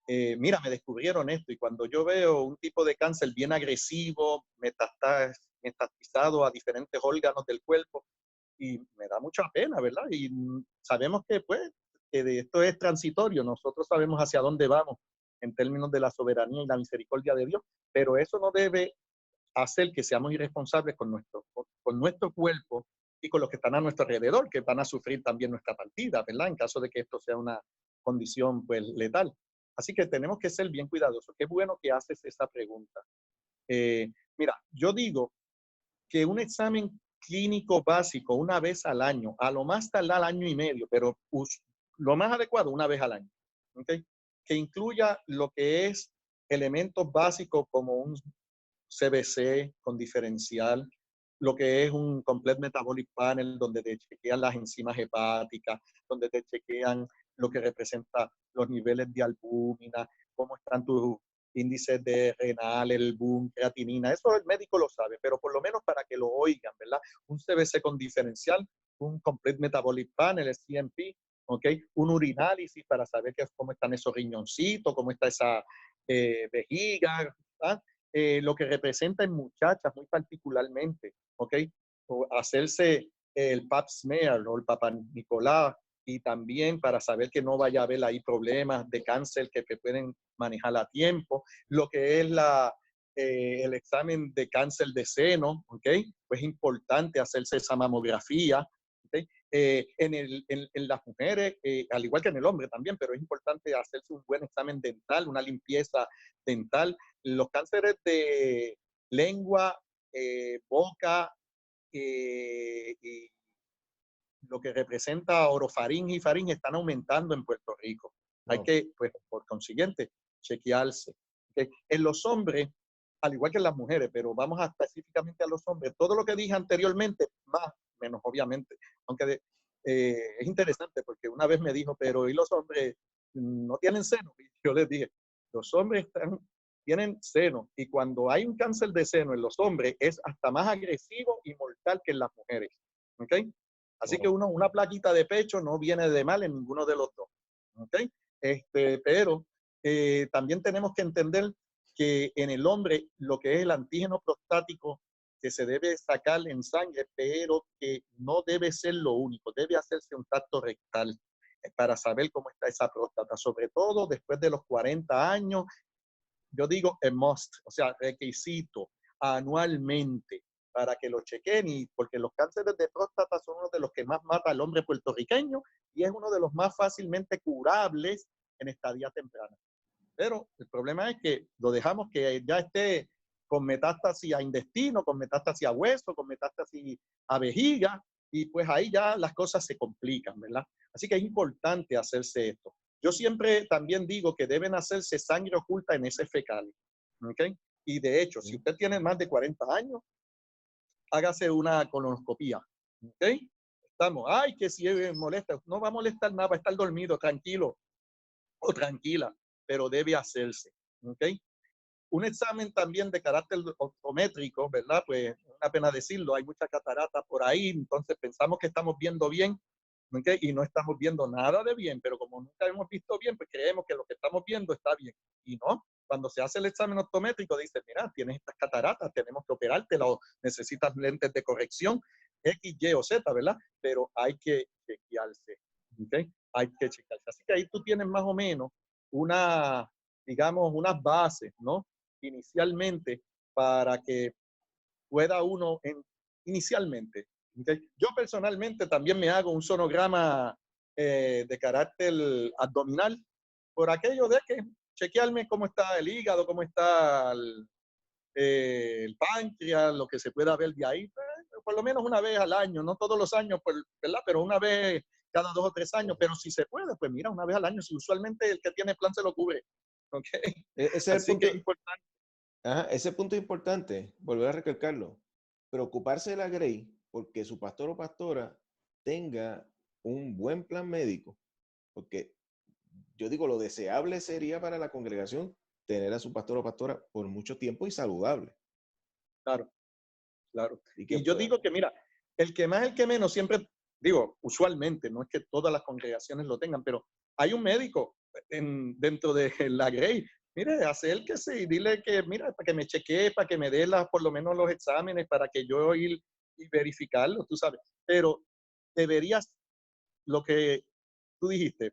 mira, me descubrieron esto, y cuando yo veo un tipo de cáncer bien agresivo, metastizado a diferentes órganos del cuerpo, y me da mucha pena, ¿verdad? Y sabemos que pues que de esto es transitorio, nosotros sabemos hacia dónde vamos en términos de la soberanía y la misericordia de Dios, pero eso no debe hacer que seamos irresponsables con nuestro cuerpo y con los que están a nuestro alrededor, que van a sufrir también nuestra partida, ¿verdad? En caso de que esto sea una condición pues letal. Así que tenemos que ser bien cuidadosos. Qué bueno que haces esa pregunta. Mira, yo digo que un examen clínico básico una vez al año, a lo más tardar año y medio, pero lo más adecuado una vez al año, ¿okay? Que incluya lo que es elementos básicos como un CBC con diferencial, lo que es un Complete Metabolic Panel, donde te chequean las enzimas hepáticas, donde te chequean lo que representa los niveles de albúmina, cómo están tus índices de renal, el boom, creatinina. Eso el médico lo sabe, pero por lo menos para que lo oigan, ¿verdad? Un CBC con diferencial, un Complete Metabolic Panel, el CMP, ¿ok? Un urinálisis para saber cómo están esos riñoncitos, cómo está esa vejiga, ¿verdad? Lo que representa en muchachas muy particularmente, ¿ok? O hacerse el pap smear o el Papa Nicolau, y también para saber que no vaya a haber ahí problemas de cáncer que pueden manejar a tiempo, lo que es el examen de cáncer de seno, ¿ok? Pues es importante hacerse esa mamografía, ¿Okay? En las mujeres, al igual que en el hombre también, pero es importante hacerse un buen examen dental, una limpieza dental. Los cánceres de lengua, boca y lo que representa orofaringe y faringe están aumentando en Puerto Rico. Hay No, que, pues, por consiguiente, chequearse. ¿Okay? En los hombres, al igual que en las mujeres, pero vamos a específicamente a los hombres, todo lo que dije anteriormente, más, menos obviamente, aunque es interesante porque una vez me dijo, pero ¿y los hombres no tienen seno? Y yo les dije, los hombres tienen seno y cuando hay un cáncer de seno en los hombres es hasta más agresivo y mortal que en las mujeres. ¿Ok? Así que no. una plaquita de pecho no viene de mal en ninguno de los dos. ¿Ok? Pero también tenemos que entender que en el hombre lo que es el antígeno prostático que se debe sacar en sangre, pero que no debe ser lo único, debe hacerse un tacto rectal para saber cómo está esa próstata, sobre todo después de los 40 años, yo digo a must, o sea, requisito anualmente para que lo chequen, y porque los cánceres de próstata son uno de los que más mata al hombre puertorriqueño y es uno de los más fácilmente curables en estadía temprana. Pero el problema es que lo dejamos que ya esté con metástasis a intestino, con metástasis a hueso, con metástasis a vejiga, y pues ahí ya las cosas se complican, ¿verdad? Así que es importante hacerse esto. Yo siempre también digo que deben hacerse sangre oculta en heces fecales, ¿ok? Y de hecho, si usted tiene más de 40 años, hágase una colonoscopía, ¿ok? Estamos, ay, que si molesta, no va a molestar nada, va a estar dormido, tranquilo o tranquila, pero debe hacerse, ¿ok? Un examen también de carácter optométrico, ¿verdad? Pues una pena decirlo, hay mucha catarata por ahí, entonces pensamos que estamos viendo bien, ¿ok? Y no estamos viendo nada de bien, pero como nunca hemos visto bien, pues creemos que lo que estamos viendo está bien. Y no, cuando se hace el examen optométrico, dice, mira, tienes estas cataratas, tenemos que operártela o necesitas lentes de corrección, X, Y o Z, ¿verdad? Pero hay que chequearse, ¿ok? Hay que chequearse. Así que ahí tú tienes más o menos una, digamos, unas bases, ¿no? Inicialmente para que pueda uno inicialmente. ¿Okay? Yo personalmente también me hago un sonograma de carácter abdominal por aquello de que chequearme cómo está el hígado, cómo está el páncreas, lo que se pueda ver de ahí, por lo menos una vez al año, no todos los años, pues, ¿verdad? Pero una vez cada 2 o 3 años, pero si se puede, pues mira, una vez al año, si usualmente el que tiene plan se lo cubre. ¿Okay? Ese es el Así que punto, es importante. ajá, ese punto es importante, volver a recalcarlo. Preocuparse de la Grey porque su pastor o pastora tenga un buen plan médico, porque yo digo, lo deseable sería para la congregación tener a su pastor o pastora por mucho tiempo y saludable. Claro. Claro. Y que Y yo pueda. digo que, mira, el que más, el que menos, siempre, digo, usualmente, no es que todas las congregaciones lo tengan, pero hay un médico dentro de la Grey. Mire, acérquese y dile que, mira, para que me chequee, para que me dé por lo menos los exámenes, para que yo ir y verificarlo, tú sabes. Pero deberías, lo que tú dijiste,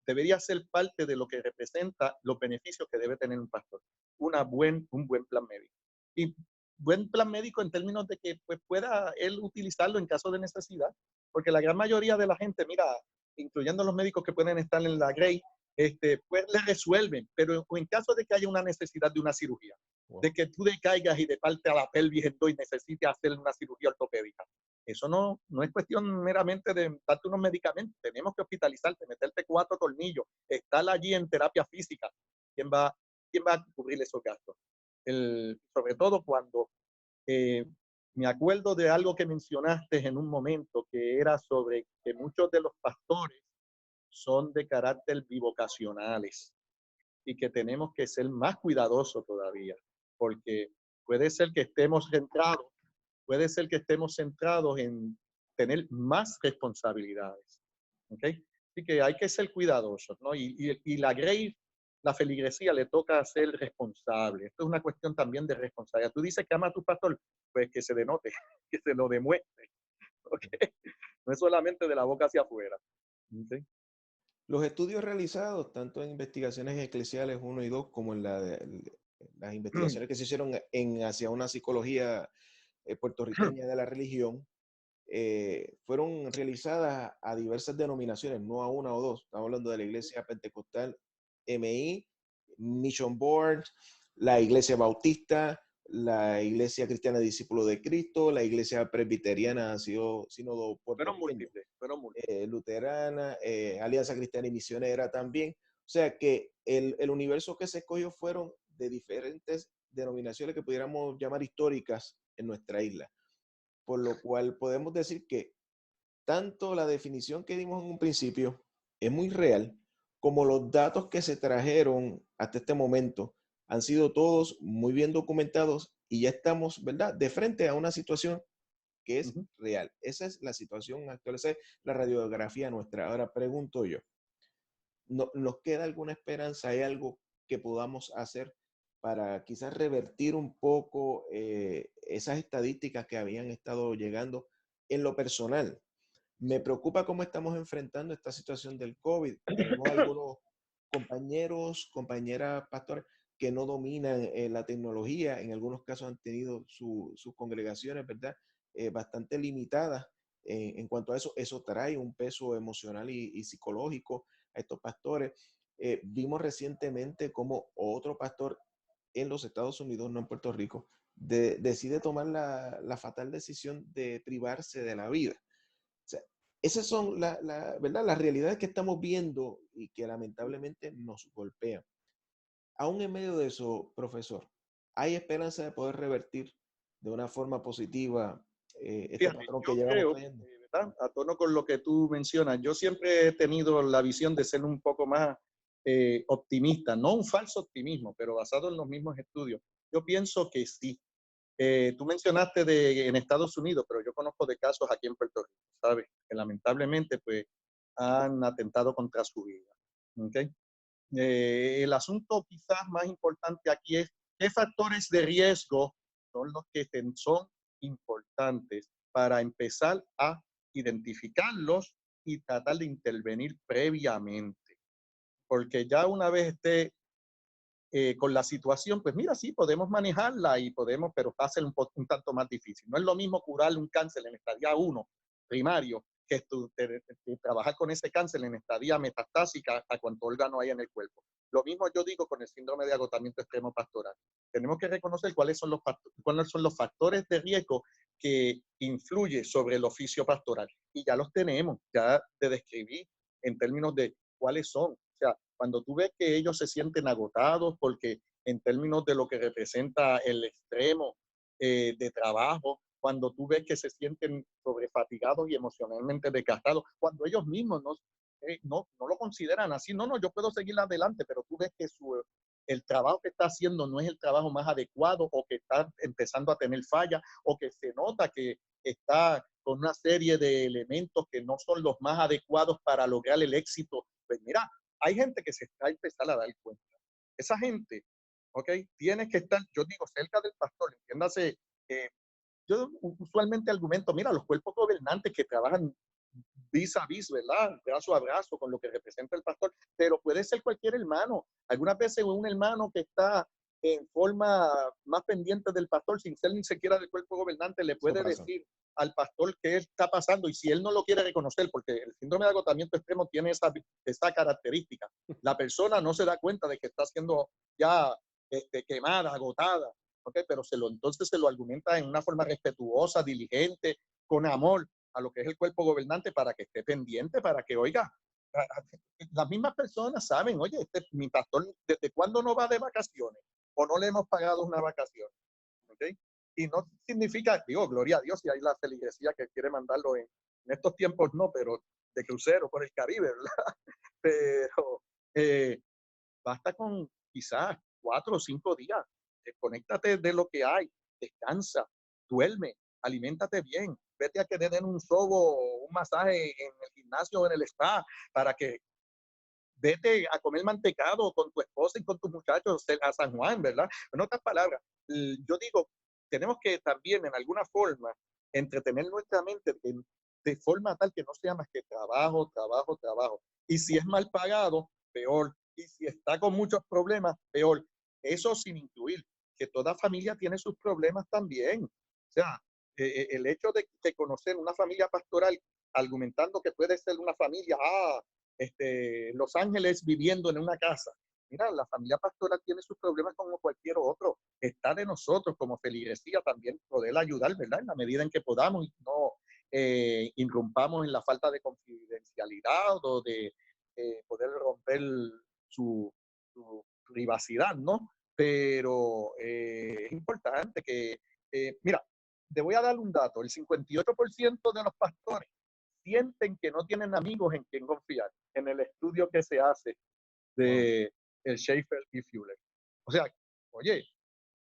debería ser parte de lo que representa los beneficios que debe tener un pastor. Un buen plan médico. Y buen plan médico en términos de que pues, pueda él utilizarlo en caso de necesidad. Porque la gran mayoría de la gente, mira, incluyendo los médicos que pueden estar en la Grey, pues le resuelven. Pero en caso de que haya una necesidad de una cirugía, Wow. de que tú decaigas y de parte a la pelvis en dos y necesites hacer una cirugía ortopédica, eso no es cuestión meramente de darte unos medicamentos. Tenemos que hospitalizarte, meterte 4 tornillos, estar allí en terapia física. ¿Quién va, quién va a cubrir esos gastos? Sobre todo cuando eh, me acuerdo de algo que mencionaste en un momento, que era sobre que muchos de los pastores son de carácter bivocacionales y que tenemos que ser más cuidadosos todavía, porque puede ser que estemos centrados puede ser que estemos centrados en tener más responsabilidades. ¿Okay? Así que hay que ser cuidadosos, ¿no? Y la Grey, la feligresía le toca ser responsable. Esto es una cuestión también de responsabilidad. Tú dices que ama a tu pastor, pues que se denote, que se lo demuestre. ¿Okay? No es solamente de la boca hacia afuera. ¿Okay? Los estudios realizados, tanto en investigaciones eclesiales 1 y 2, como en las investigaciones que se hicieron hacia una psicología puertorriqueña de la religión, fueron realizadas a diversas denominaciones, no a una o dos. Estamos hablando de la Iglesia Pentecostal MI, Mission Board, la Iglesia Bautista, la Iglesia Cristiana Discípulo de Cristo, la Iglesia Presbiteriana, Sínodo puertorriqueño, Luterana, Alianza Cristiana y Misionera también. O sea que el universo que se escogió fueron de diferentes denominaciones que pudiéramos llamar históricas en nuestra isla. Por lo cual podemos decir que tanto la definición que dimos en un principio es muy real, como los datos que se trajeron hasta este momento han sido todos muy bien documentados y ya estamos, ¿verdad?, de frente a una situación que es real. Esa es la situación actual, esa es la radiografía nuestra. Ahora pregunto yo, ¿nos queda alguna esperanza? ¿Hay algo que podamos hacer para quizás revertir un poco esas estadísticas que habían estado llegando en lo personal? Me preocupa cómo estamos enfrentando esta situación del COVID. Tenemos algunos compañeros, compañeras, pastores que no dominan la tecnología. En algunos casos han tenido sus congregaciones, ¿verdad? Bastante limitadas en cuanto a eso. Eso trae un peso emocional y psicológico a estos pastores. Vimos recientemente cómo otro pastor en los Estados Unidos, no en Puerto Rico, decide tomar la fatal decisión de privarse de la vida. O sea, esas son ¿verdad?, las realidades que estamos viendo y que lamentablemente nos golpean. Aún en medio de eso, profesor, ¿hay esperanza de poder revertir de una forma positiva este Fíjate, patrón yo que llevamos creo, trayendo? ¿verdad? A tono con lo que tú mencionas, yo siempre he tenido la visión de ser un poco más optimista, no un falso optimismo, pero basado en los mismos estudios. Yo pienso que sí. Tú mencionaste en Estados Unidos, pero yo conozco de casos aquí en Puerto Rico, ¿sabes? Que lamentablemente pues han atentado contra su vida. ¿Okay? El asunto quizás más importante aquí es qué factores de riesgo son los que son importantes para empezar a identificarlos y tratar de intervenir previamente. Porque ya una vez esté con la situación, pues mira, sí, podemos manejarla y podemos, pero va a ser un tanto más difícil. No es lo mismo curar un cáncer en estadia 1 primario que trabajar con ese cáncer en estadia metastásica hasta cuánto órgano hay en el cuerpo. Lo mismo yo digo con el síndrome de agotamiento extremo pastoral. Tenemos que reconocer cuáles son los factores de riesgo que influyen sobre el oficio pastoral. Y ya los tenemos, ya te describí en términos de cuáles son. O sea, cuando tú ves que ellos se sienten agotados porque en términos de lo que representa el extremo de trabajo, cuando tú ves que se sienten sobrefatigados y emocionalmente desgastados, cuando ellos mismos no lo consideran así, no, yo puedo seguir adelante, pero tú ves que el trabajo que está haciendo no es el trabajo más adecuado o que está empezando a tener fallas o que se nota que está con una serie de elementos que no son los más adecuados para lograr el éxito. Pues mira, hay gente que se está empezando a dar cuenta. Esa gente, ¿ok? Tiene que estar, yo digo, cerca del pastor, entiéndase. Yo usualmente argumento, mira, los cuerpos gobernantes que trabajan vis a vis, ¿verdad? Brazo a brazo con lo que representa el pastor, pero puede ser cualquier hermano. Algunas veces un hermano que está en forma más pendiente del pastor, sin ser ni siquiera del cuerpo gobernante, le puede decir al pastor qué está pasando y si él no lo quiere reconocer, porque el síndrome de agotamiento extremo tiene esa característica. La persona no se da cuenta de que está siendo ya quemada, agotada, ¿okay? Pero entonces se lo argumenta en una forma respetuosa, diligente, con amor a lo que es el cuerpo gobernante para que esté pendiente, para que, oiga, las mismas personas saben, oye, mi pastor, ¿desde cuándo no va de vacaciones? O no le hemos pagado una vacación. ¿Okay? Y no significa, digo, gloria a Dios, si hay la feligresía que quiere mandarlo en estos tiempos, no, pero de crucero por el Caribe, ¿verdad? Pero basta con quizás 4 o 5 días. Desconéctate de lo que hay, descansa, duerme, aliméntate bien, vete a que te den un sobo o un masaje en el gimnasio o en el spa para que vete a comer mantecado con tu esposa y con tus muchachos a San Juan, ¿verdad? En otras palabras, yo digo, tenemos que también en alguna forma entretener nuestra mente de forma tal que no sea más que trabajo, trabajo, trabajo. Y si es mal pagado, peor. Y si está con muchos problemas, peor. Eso sin incluir que toda familia tiene sus problemas también. O sea, el hecho de conocer una familia pastoral argumentando que puede ser una familia, Los Ángeles viviendo en una casa. Mira, la familia pastoral tiene sus problemas como cualquier otro. Está de nosotros como feligresía también poder ayudar, ¿verdad? En la medida en que podamos y no irrumpamos en la falta de confidencialidad o de poder romper su, su privacidad, ¿no? Pero es importante que, mira, te voy a dar un dato, el 58% de los pastores sienten que no tienen amigos en quien confiar, en el estudio que se hace de el Schaefer y Fuller. O sea, oye,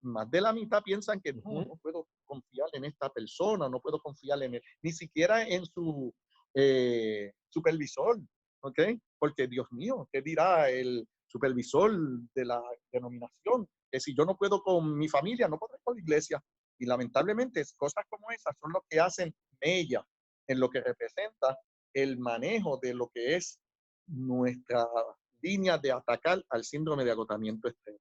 más de la mitad piensan que no puedo confiar en esta persona, no puedo confiar en él, ni siquiera en su supervisor, ¿ok? Porque Dios mío, ¿qué dirá el supervisor de la denominación? Que si yo no puedo con mi familia, no podré con la iglesia. Y lamentablemente cosas como esas son lo que hacen mella en lo que representa el manejo de lo que es nuestra línea de atacar al síndrome de agotamiento extremo.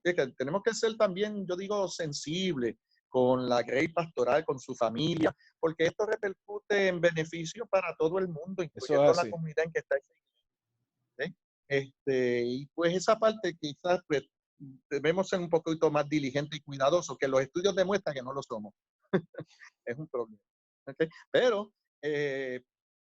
Que tenemos que ser también, yo digo, sensibles con la grey pastoral, con su familia, porque esto repercute en beneficio para todo el mundo, Eso incluyendo es la así. comunidad en que está ese iglesia, y pues esa parte quizás pues, debemos ser un poquito más diligentes y cuidadosos, que los estudios demuestran que no lo somos. Es un problema. ¿Okay? Pero,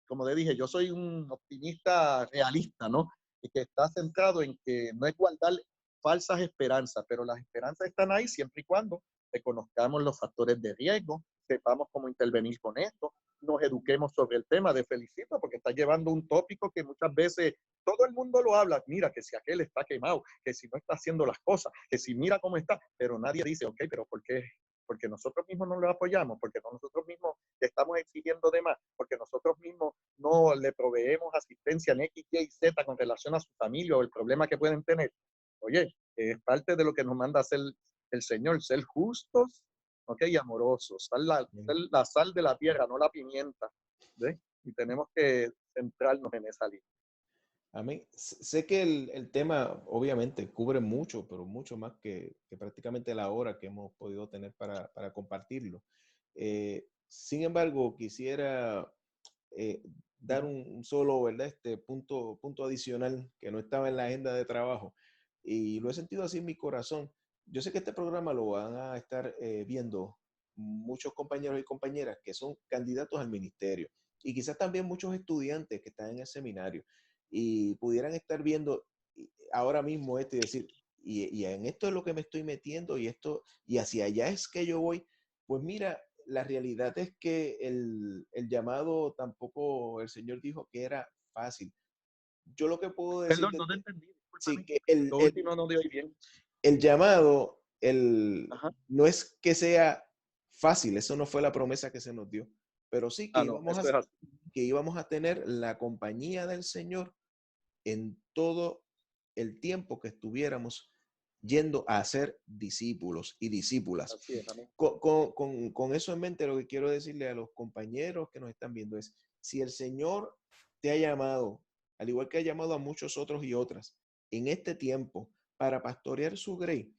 como le dije, yo soy un optimista realista, ¿no? Y que está centrado en que no es guardar falsas esperanzas, pero las esperanzas están ahí siempre y cuando reconozcamos los factores de riesgo, sepamos cómo intervenir con esto, nos eduquemos sobre el tema. De felicito porque está llevando un tópico que muchas veces todo el mundo lo habla. Mira, que si aquel está quemado, que si no está haciendo las cosas, que si mira cómo está, pero nadie dice, ok, pero ¿por qué? Porque nosotros mismos no lo apoyamos, porque nosotros mismos le estamos exigiendo de más, porque nosotros mismos no le proveemos asistencia en X, Y, Z con relación a su familia o el problema que pueden tener. Oye, es parte de lo que nos manda a hacer el Señor, ser justos, ¿ok? Y amorosos, ser la sal de la tierra, no la pimienta, ¿ve? Y tenemos que centrarnos en esa línea. A mí, sé que el tema obviamente cubre mucho, pero mucho más que prácticamente la hora que hemos podido tener para compartirlo. Sin embargo, quisiera eh, dar un solo, ¿verdad? Punto adicional que no estaba en la agenda de trabajo y lo he sentido así en mi corazón. Yo sé que este programa lo van a estar viendo muchos compañeros y compañeras que son candidatos al ministerio y quizás también muchos estudiantes que están en el seminario y pudieran estar viendo ahora mismo esto y decir, y en esto es lo que me estoy metiendo y esto, y hacia allá es que yo voy. Pues mira, la realidad es que el llamado tampoco el Señor dijo que era fácil. Yo lo que puedo decir Perdón, no te desde, entendí, sí, discúlpame. que Lo último no de hoy bien. el llamado Ajá. no es que sea fácil, eso no fue la promesa que se nos dio, pero sí No, eso es así. que íbamos a tener la compañía del Señor en todo el tiempo que estuviéramos yendo a ser discípulos y discípulas. Así es, amén. Con eso en mente, lo que quiero decirle a los compañeros que nos están viendo es, si el Señor te ha llamado, al igual que ha llamado a muchos otros y otras, en este tiempo para pastorear su grey,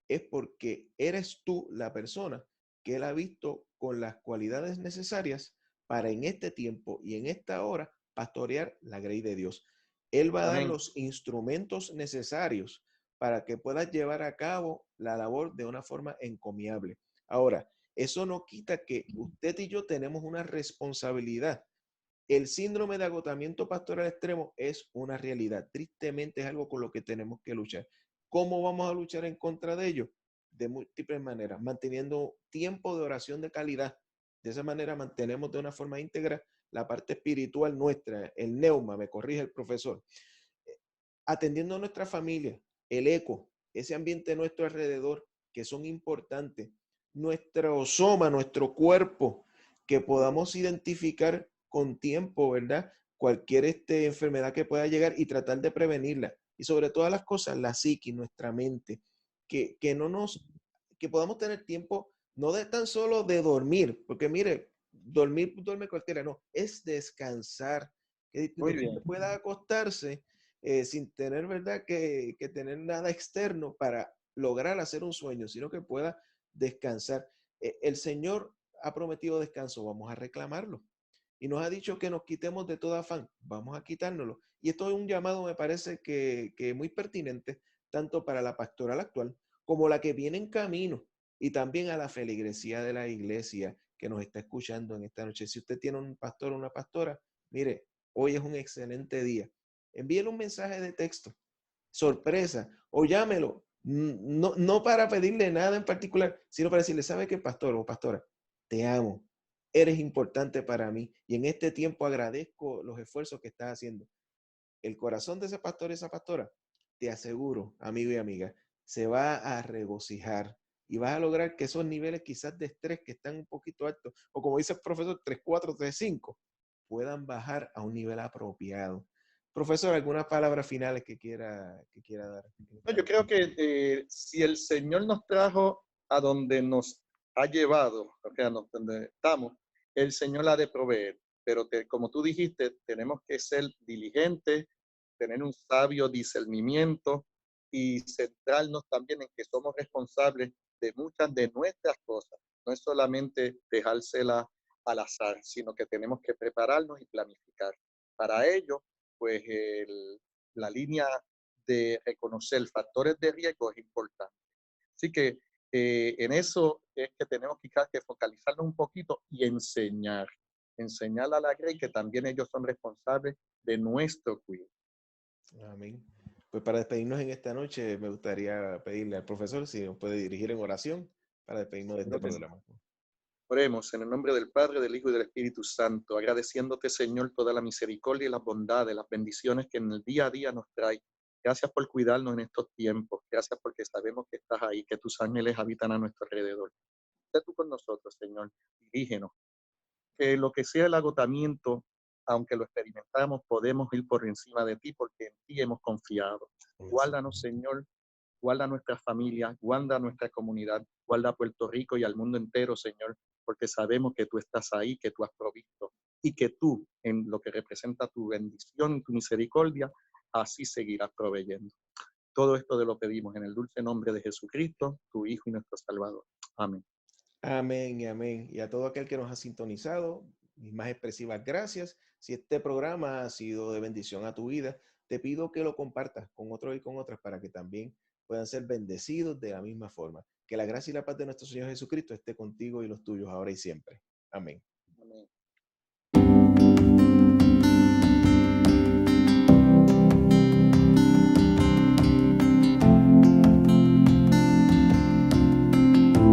es porque eres tú la persona que Él ha visto con las cualidades necesarias para en este tiempo y en esta hora pastorear la grey de Dios. Él va a dar Amén. los instrumentos necesarios para que puedas llevar a cabo la labor de una forma encomiable. Ahora, eso no quita que usted y yo tenemos una responsabilidad. El síndrome de agotamiento pastoral extremo es una realidad. Tristemente es algo con lo que tenemos que luchar. ¿Cómo vamos a luchar en contra de ello? De múltiples maneras, manteniendo tiempo de oración de calidad. De esa manera mantenemos de una forma íntegra la parte espiritual nuestra, el neuma, me corrige el profesor. Atendiendo a nuestra familia, el eco, ese ambiente a nuestro alrededor, que son importantes. Nuestro soma, nuestro cuerpo, que podamos identificar con tiempo, ¿verdad? Cualquier enfermedad que pueda llegar y tratar de prevenirla. Y sobre todas las cosas, la psique, nuestra mente, que no nos, que podamos tener tiempo, no de tan solo de dormir, porque mire, dormir duerme cualquiera, no, es descansar, que Muy usted bien. pueda acostarse sin tener, ¿verdad?, que tener nada externo para lograr hacer un sueño, sino que pueda descansar. El Señor ha prometido descanso, vamos a reclamarlo. Y nos ha dicho que nos quitemos de todo afán, vamos a quitárnoslo. Y esto es un llamado, me parece que muy pertinente, tanto para la pastoral actual como la que viene en camino, y también a la feligresía de la iglesia que nos está escuchando en esta noche. Si usted tiene un pastor o una pastora, mire, hoy es un excelente día. Envíele un mensaje de texto, sorpresa, o llámelo, no para pedirle nada en particular, sino para decirle, ¿sabe qué, pastor o pastora? Te amo, eres importante para mí, y en este tiempo agradezco los esfuerzos que estás haciendo. El corazón de ese pastor y esa pastora, te aseguro, amigo y amiga, se va a regocijar y vas a lograr que esos niveles quizás de estrés que están un poquito altos, o como dice el profesor, 3, 4, 3, 5, puedan bajar a un nivel apropiado. Profesor, ¿algunas palabras finales que quiera dar? No, yo creo que si el Señor nos trajo a donde nos ha llevado, o sea, donde estamos, el Señor la ha de proveer. Pero como tú dijiste, tenemos que ser diligentes, tener un sabio discernimiento y centrarnos también en que somos responsables de muchas de nuestras cosas. No es solamente dejársela al azar, sino que tenemos que prepararnos y planificar. Para ello, pues la línea de reconocer factores de riesgo es importante. Así que en eso es que tenemos que focalizarnos un poquito y enseñar a la Grey que también ellos son responsables de nuestro cuidado. Amén. Pues para despedirnos en esta noche, me gustaría pedirle al profesor si nos puede dirigir en oración para despedirnos de este programa. Oremos en el nombre del Padre, del Hijo y del Espíritu Santo, agradeciéndote, Señor, toda la misericordia y las bondades, las bendiciones que en el día a día nos trae. Gracias por cuidarnos en estos tiempos. Gracias porque sabemos que estás ahí, que tus ángeles habitan a nuestro alrededor. Sé tú con nosotros, Señor. Dirígenos. Que lo que sea el agotamiento, aunque lo experimentamos, podemos ir por encima de ti porque en ti hemos confiado. Guárdanos, Señor. Guarda nuestra familia, guarda nuestra comunidad, guarda a Puerto Rico y al mundo entero, Señor, porque sabemos que tú estás ahí, que tú has provisto y que tú, en lo que representa tu bendición y tu misericordia, así seguirás proveyendo. Todo esto te lo pedimos en el dulce nombre de Jesucristo, tu Hijo y nuestro Salvador. Amén. Amén y amén. Y a todo aquel que nos ha sintonizado, mis más expresivas gracias. Si este programa ha sido de bendición a tu vida, te pido que lo compartas con otros y con otras para que también puedan ser bendecidos de la misma forma. Que la gracia y la paz de nuestro Señor Jesucristo esté contigo y los tuyos ahora y siempre. Amén.